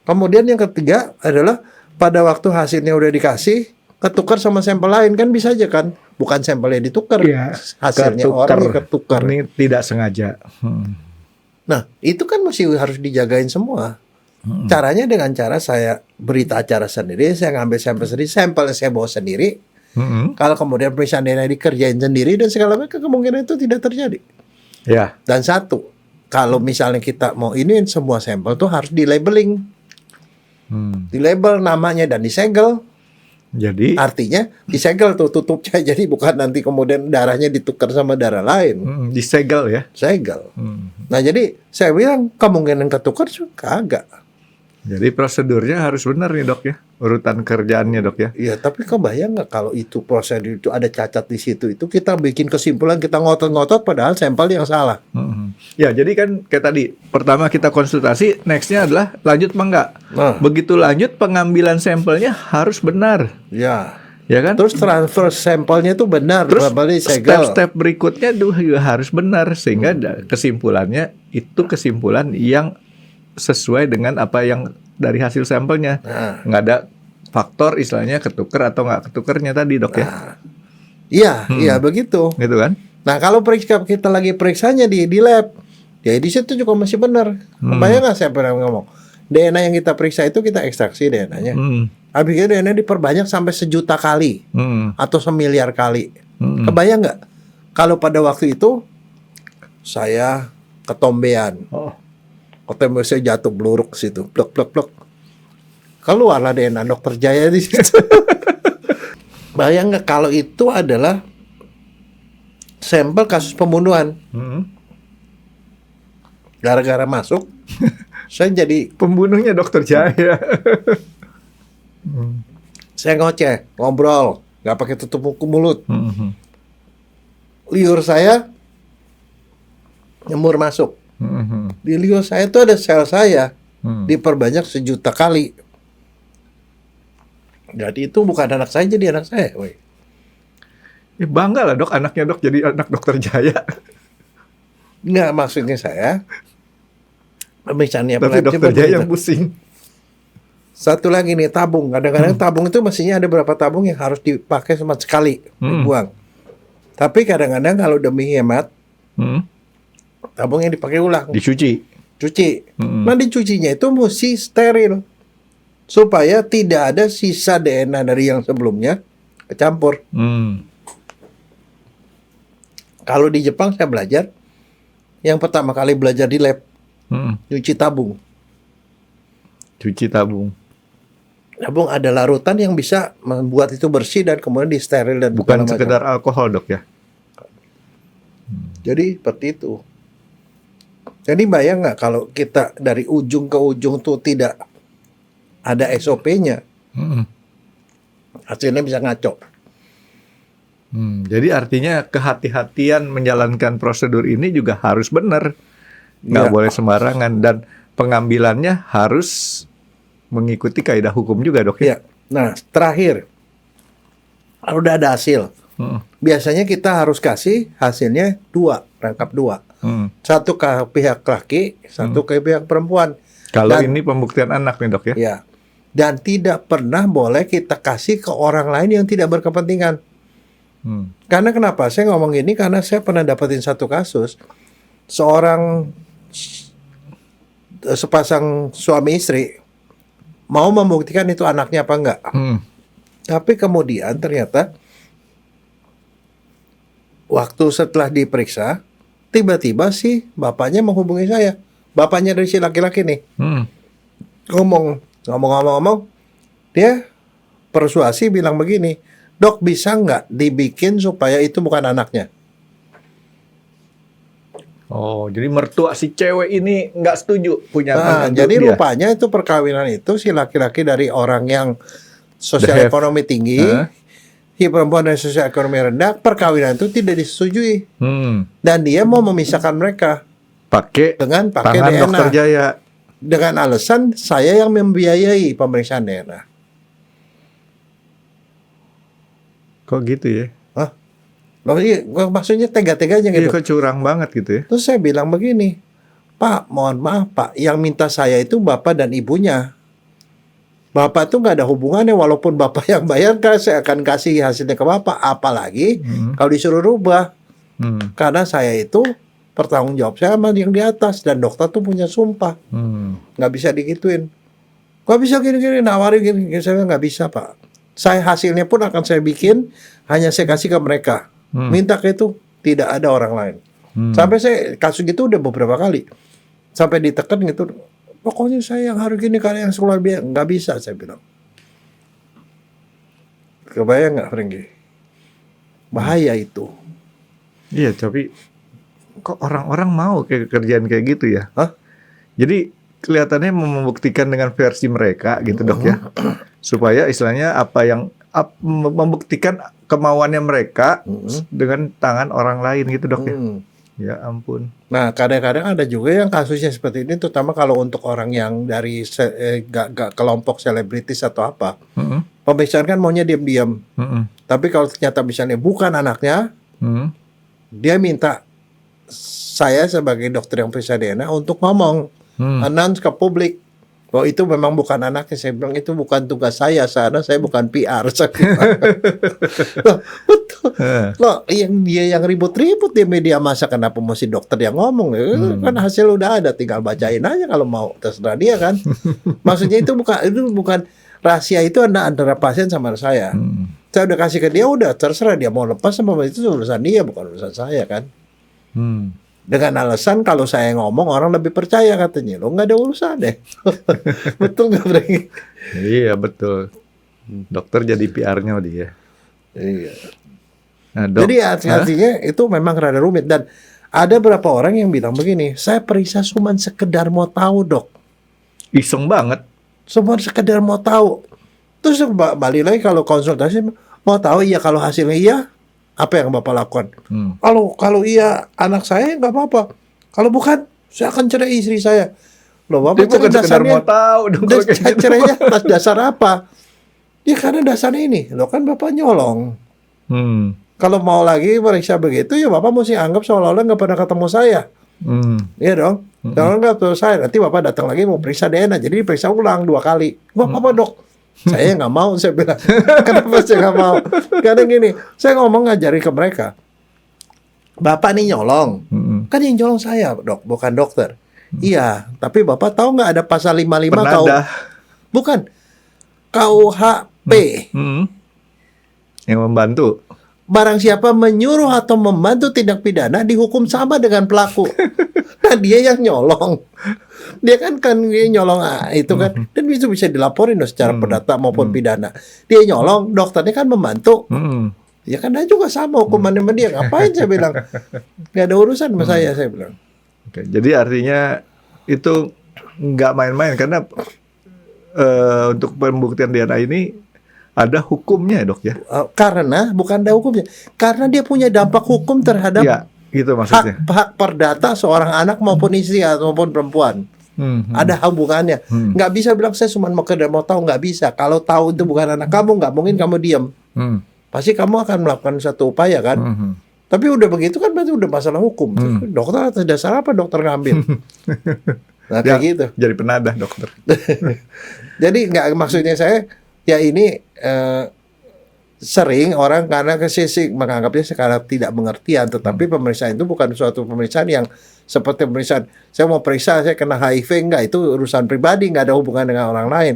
Kemudian yang ketiga adalah pada waktu hasilnya udah dikasih, ketukar sama sampel lain kan bisa aja kan. Bukan sampelnya ditukar, hasilnya orang yang ketukar. Ini tidak sengaja. Nah, itu kan masih harus dijagain semua. Caranya dengan cara saya berita acara sendiri, saya ngambil sampel sendiri, sampelnya saya bawa sendiri. Kalau kemudian pemeriksaan DNA dikerjain sendiri dan segala macam, kemungkinan itu tidak terjadi. Ya. Dan satu, kalau misalnya kita mau iniin semua sampel tuh harus di labeling, di label namanya dan disegel. Jadi artinya disegel tuh tutupnya, jadi bukan nanti kemudian darahnya ditukar sama darah lain. Disegel ya. Segel. Nah jadi saya bilang kemungkinan ketukar juga kagak. Jadi prosedurnya harus benar nih, Dok, ya. Urutan kerjaannya, Dok, ya. Iya, tapi kebayang nggak kalau itu prosedur itu ada cacat di situ, itu kita bikin kesimpulan, kita ngotot-ngotot padahal sampel yang salah. Ya, jadi kan kayak tadi, pertama kita konsultasi, nextnya adalah lanjut apa enggak. Nah. Begitu lanjut, pengambilan sampelnya harus benar. Ya. Ya kan? Terus transfer sampelnya itu benar. Terus segel. step-step berikutnya juga harus benar. Sehingga kesimpulannya itu kesimpulan yang sesuai dengan apa yang dari hasil sampelnya. Nggak ada faktor istilahnya ketukar atau nggak ketukarnya tadi, Dok, ya. Iya begitu. Gitu kan? Nah kalau kita lagi periksanya di lab, ya di situ juga masih benar. Bayang nggak saya pernah ngomong, DNA yang kita periksa itu kita ekstraksi DNA-nya. Habis itu DNA diperbanyak sampai 1 juta kali atau 1 miliar kali. Kebayang nggak? Kalau pada waktu itu saya ketombean. Ketombe saya jatuh bluruk ke situ, plek. Keluarlah DNA dokter Jaya di situ. Bayang nggak kalau itu adalah sampel kasus pembunuhan. Gara-gara masuk, saya jadi pembunuhnya dokter Jaya. Saya ngoceh, ngobrol, nggak pakai tutup mulut. Liur saya nyemur masuk. Di liur saya itu ada sel saya diperbanyak 1 juta kali. Jadi itu bukan anak saya, jadi anak saya. Ya bangga lah, Dok, anaknya, Dok, jadi anak dokter Jaya. Nggak, maksudnya saya misalnya tapi dokter Jaya yang pusing. Satu lagi nih, tabung. Kadang-kadang tabung itu mestinya ada berapa tabung yang harus dipakai cuma sekali, dibuang. Tapi kadang-kadang kalau demi hemat, tabungnya dipakai ulang. Cuci. Nah dicucinya itu mesti steril. Supaya tidak ada sisa DNA dari yang sebelumnya kecampur. Kalau di Jepang saya belajar, yang pertama kali belajar di lab, cuci tabung. Tabung ada larutan yang bisa membuat itu bersih dan kemudian disteril dan bukan sekedar alkohol, Dok, ya. Jadi seperti itu. Jadi bayang nggak kalau kita dari ujung ke ujung tuh tidak ada SOP-nya, hasilnya bisa ngaco. Jadi artinya kehati-hatian menjalankan prosedur ini juga harus benar. Nggak Iya. boleh sembarangan. Dan pengambilannya harus mengikuti kaidah hukum juga, dok ya? Iya. Nah, terakhir, udah ada hasil. Biasanya kita harus kasih hasilnya rangkap dua. Satu ke pihak laki, satu ke pihak perempuan. Kalau Dan- ini pembuktian anak nih, dok ya? Ya. Dan tidak pernah boleh kita kasih ke orang lain yang tidak berkepentingan. Karena kenapa? Saya ngomong ini karena saya pernah dapetin satu kasus. Seorang sepasang suami istri mau membuktikan itu anaknya apa enggak. Tapi kemudian ternyata waktu setelah diperiksa, tiba-tiba si bapaknya menghubungi saya. Bapaknya dari si laki-laki nih. Ngomong, dia persuasi bilang begini, "Dok, bisa nggak dibikin supaya itu bukan anaknya?" Oh, jadi mertua si cewek ini nggak setuju punya Nah, anak jadi untuk dia. rupanya itu perkawinan itu si laki-laki dari orang yang sosial The have- ekonomi tinggi, si perempuan dari sosial ekonomi rendah, perkawinan itu tidak disetujui. Dan dia mau memisahkan mereka Pakai dengan pakai tangan DNA. dokter Jaya. Dengan alasan saya yang membiayai pemeriksaan DNA. Kok gitu ya? Loh, iya, maksudnya tega-teganya Iya, gitu. kok curang banget gitu ya? Terus saya bilang begini, "Pak, mohon maaf Pak, yang minta saya itu Bapak dan ibunya. Bapak tuh nggak ada hubungannya, walaupun Bapak yang bayar, kan saya akan kasih hasilnya ke Bapak. Apalagi kalau disuruh rubah. Karena saya itu bertanggung jawab saya sama yang di atas, dan dokter tuh punya sumpah. Nggak bisa digituin. Nggak bisa gini-gini, nawarin gini. Saya nggak bisa Pak. Saya hasilnya pun akan saya bikin, hanya saya kasih ke mereka. Minta ke itu, tidak ada orang lain." Sampai saya kasus gitu udah beberapa kali. Sampai ditekan gitu, "Pokoknya saya yang harus gini, kalian yang sekolah biaya." Nggak bisa, saya bilang. Kebayang nggak, Frankie? Bahaya itu. Iya, tapi kok orang-orang mau kayak kerjaan kayak gitu ya? Hah? Jadi kelihatannya mau membuktikan dengan versi mereka gitu, dok ya, supaya istilahnya membuktikan kemauannya mereka dengan tangan orang lain gitu, dok ya. Ya ampun. Nah, kadang-kadang ada juga yang kasusnya seperti ini, terutama kalau untuk orang yang dari gak kelompok selebritis atau apa. Pemeriksaan kan maunya diam-diam. Tapi kalau ternyata misalnya bukan anaknya, dia minta saya sebagai dokter yang periksa DNA untuk ngomong, announce ke publik bahwa itu memang bukan anaknya. Saya bilang itu bukan tugas saya, karena saya bukan PR. Saya bilang. Loh, betul. Loh, dia yang ribut-ribut di media massa, kenapa mesti dokter yang ngomong? Kan hasil udah ada, tinggal bacain aja kalau mau, terserah dia kan. Maksudnya itu bukan rahasia, itu antara pasien sama saya. Saya udah kasih ke dia, udah terserah dia mau lepas sama itu urusan dia, bukan urusan saya kan. Dengan alasan kalau saya ngomong orang lebih percaya katanya. Lo nggak ada urusan deh. Betul nggak, Bre? Iya betul. Dokter jadi PR-nya dia. Iya. Nah, dok, Jadi artinya itu memang rada rumit, dan ada beberapa orang yang bilang begini, saya periksa cuma sekedar mau tahu dok, iseng banget. cuma sekedar mau tahu. Terus balik lagi kalau konsultasi mau tahu, iya, kalau hasilnya iya, apa yang Bapak lakukan? Kalau iya anak saya nggak apa-apa. Kalau bukan, saya akan cerai istri saya. Loh, Bapak Dia bukan cerai sekedar dasarnya, mau tahu dong. kalau kayak gitu. cerainya atas dasar apa? Ya karena dasarnya ini, lo kan Bapak nyolong. Kalau mau lagi periksa begitu, ya Bapak mesti anggap seolah-olah nggak pernah ketemu saya. Iya dong. Kalau nggak ketemu saya, nanti Bapak datang lagi mau periksa DNA, jadi periksa ulang 2 kali. Wah, apa dok? Saya nggak mau, saya bilang. Kenapa saya nggak mau? Karena gini, saya ngomong ngajari ke mereka. Bapak nih nyolong. Kan yang nyolong saya, dok, bukan dokter. Iya, tapi Bapak tahu nggak ada pasal 55 Penadah. Bukan. KUHP. Yang membantu. Barang siapa menyuruh atau membantu tindak pidana dihukum sama dengan pelaku. Nah, dia yang nyolong. Dia kan dia nyolong itu kan, dan itu bisa dilaporin secara perdata maupun pidana. Dia nyolong, dokternya kan membantu. Ya kan dia juga sama hukumannya sama dia. Ngapain saya bilang? Gak ada urusan sama saya bilang. Oke, jadi artinya itu nggak main-main karena untuk pembuktian DNA ini ada hukumnya ya, Dok ya? Karena bukan ada hukumnya, karena dia punya dampak hukum terhadap Ya, gitu maksudnya. hak perdata seorang anak maupun istri ataupun perempuan. Ada hubungannya. Nggak bisa bilang saya cuma mau tahu, nggak bisa. Kalau tahu itu bukan anak kamu, nggak mungkin kamu diam. Pasti kamu akan melakukan satu upaya kan. Tapi udah begitu kan berarti udah masalah hukum. Dokter atas dasar apa dokter ngambil? Nah kayak gitu. Jadi penadah dokter. Jadi nggak, maksudnya saya ya ini sering orang karena kesisik menganggapnya sekarang tidak pengertian, tetapi pemeriksaan itu bukan suatu pemeriksaan yang seperti pemeriksaan saya mau periksa saya kena HIV, enggak, itu urusan pribadi, nggak ada hubungan dengan orang lain.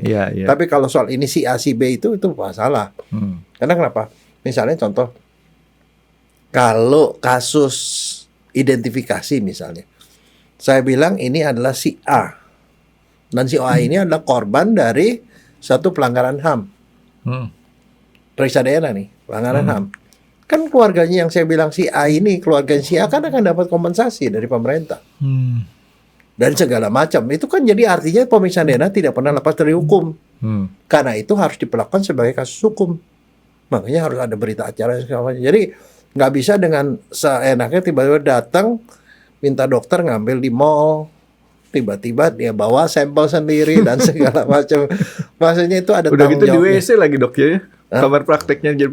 Tapi kalau soal ini si A si B itu masalah. Karena kenapa? Misalnya contoh, kalau kasus identifikasi misalnya, saya bilang ini adalah si A, dan si A ini adalah korban dari satu pelanggaran HAM. Periksa DNA nih, pelanggaran HAM. Kan keluarganya yang saya bilang si A ini, keluarga si A kan akan dapat kompensasi dari pemerintah. Dan segala macam. Itu kan jadi artinya pemeriksaan DNA tidak pernah lepas dari hukum. Karena itu harus diperlakukan sebagai kasus hukum. Makanya harus ada berita acara segala macam. Jadi nggak bisa dengan seenaknya tiba-tiba datang minta dokter ngambil di mall, tiba-tiba dia bawa sampel sendiri dan segala macam. Maksudnya itu ada udah tanggung gitu di jawabnya. WC lagi dok ya? Kamar prakteknya jadi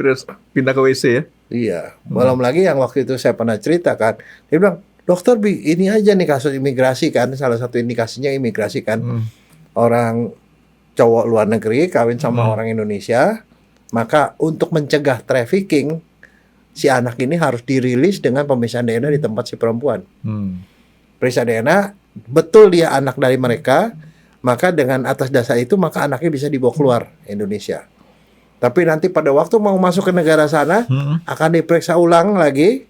pindah ke WC ya? Iya, belum lagi yang waktu itu saya pernah ceritakan. Dia bilang, dokter ini aja nih kasus imigrasi kan, salah satu indikasinya imigrasi kan. Orang cowok luar negeri kawin sama orang Indonesia, maka untuk mencegah trafficking, si anak ini harus dirilis dengan pemeriksaan DNA di tempat si perempuan. Periksa DNA, betul dia anak dari mereka, maka dengan atas dasar itu maka anaknya bisa dibawa keluar Indonesia. Tapi nanti pada waktu mau masuk ke negara sana akan diperiksa ulang lagi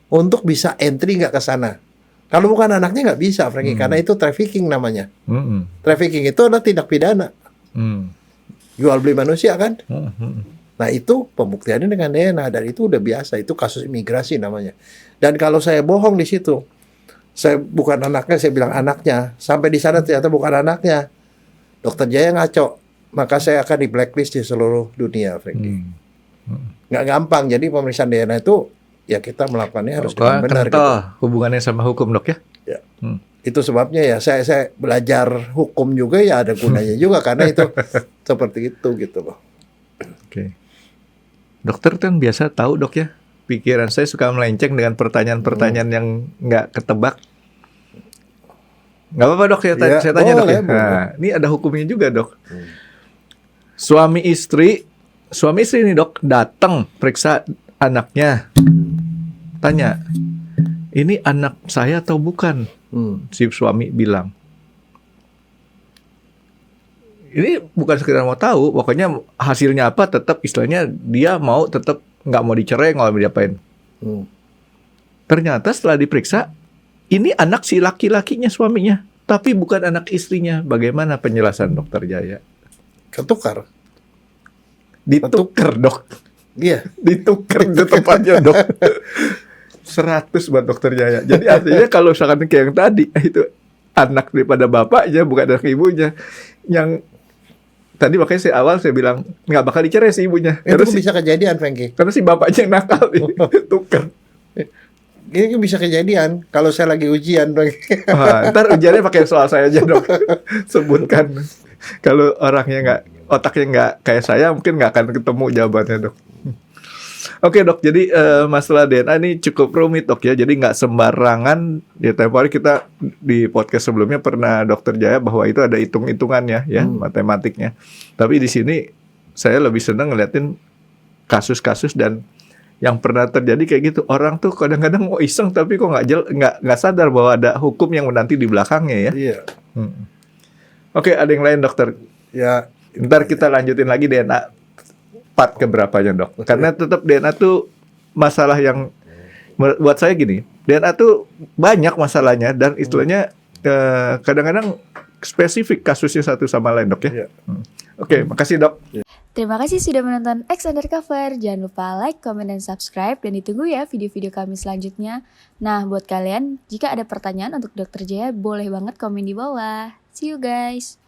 untuk bisa entry nggak ke sana. Kalau bukan anaknya nggak bisa, Frankie, karena itu trafficking namanya. Trafficking itu adalah tindak pidana. Jual beli manusia kan. Nah itu pembuktiannya dengan DNA, dan itu udah biasa, itu kasus imigrasi namanya. Dan kalau saya bohong di situ, saya bukan anaknya, saya bilang anaknya, sampai di sana ternyata bukan anaknya, Dokter Jaya ngaco, maka saya akan di blacklist di seluruh dunia, Frankie. Nggak gampang. Jadi pemeriksaan DNA itu ya kita melakukannya harus dengan benar. Gitu. Hubungannya sama hukum dok ya? Ya. Itu sebabnya ya saya belajar hukum juga ya ada gunanya juga karena itu seperti itu gitu loh. Oke. Dokter kan biasa tahu dok ya, pikiran saya suka melenceng dengan pertanyaan-pertanyaan yang nggak ketebak. Nggak apa-apa dok, saya tanya dok ya. Nah, ini ada hukumnya juga dok. Suami istri nih dok datang periksa anaknya, tanya, ini anak saya atau bukan? Si suami bilang, ini bukan sekedar mau tahu, pokoknya hasilnya apa tetap istilahnya dia mau tetap nggak mau dicerai, nggak mau diapain. Ternyata setelah diperiksa, ini anak si laki-lakinya suaminya, tapi bukan anak istrinya. Bagaimana penjelasan Dokter Jaya? Ketukar. Ditukar dok. Iya. Ditukar itu tepatnya dok. 100 buat Dokter Jaya. Jadi artinya kalau misalkan kayak yang tadi, itu anak daripada bapaknya, bukan anak ibunya. Yang tadi makanya saya bilang nggak bakal dicerai si ibunya. Itu bisa kejadian, Frankie. Karena si bapaknya yang nakal. Tukar. Ini bisa kejadian kalau saya lagi ujian, Frankie. Ntar ujiannya pakai soal saya aja dok. Sebutkan. Kalau orangnya otaknya nggak kayak saya, mungkin nggak akan ketemu jawabannya dok. Oke dok, jadi masalah DNA ini cukup rumit dok ya. Jadi nggak sembarangan. Ya tempo hari kita di podcast sebelumnya pernah Dokter Jaya bahwa itu ada hitung-hitungannya ya, matematiknya. Tapi di sini saya lebih senang ngeliatin kasus-kasus dan yang pernah terjadi kayak gitu. Orang tuh kadang-kadang mau iseng tapi kok nggak sadar bahwa ada hukum yang menanti di belakangnya ya. Iya. Oke, ada yang lain dokter? Ya. Ntar kita lanjutin lagi DNA part keberapanya dok. Karena tetap DNA tuh masalah yang buat saya gini. DNA tuh banyak masalahnya dan istilahnya kadang-kadang spesifik kasusnya satu sama lain dok ya. Oke, makasih dok. Terima kasih sudah menonton X Undercover. Jangan lupa like, comment, dan subscribe. Dan ditunggu ya video-video kami selanjutnya. Nah, buat kalian, jika ada pertanyaan untuk Dokter Jaya, boleh banget komen di bawah. See you guys!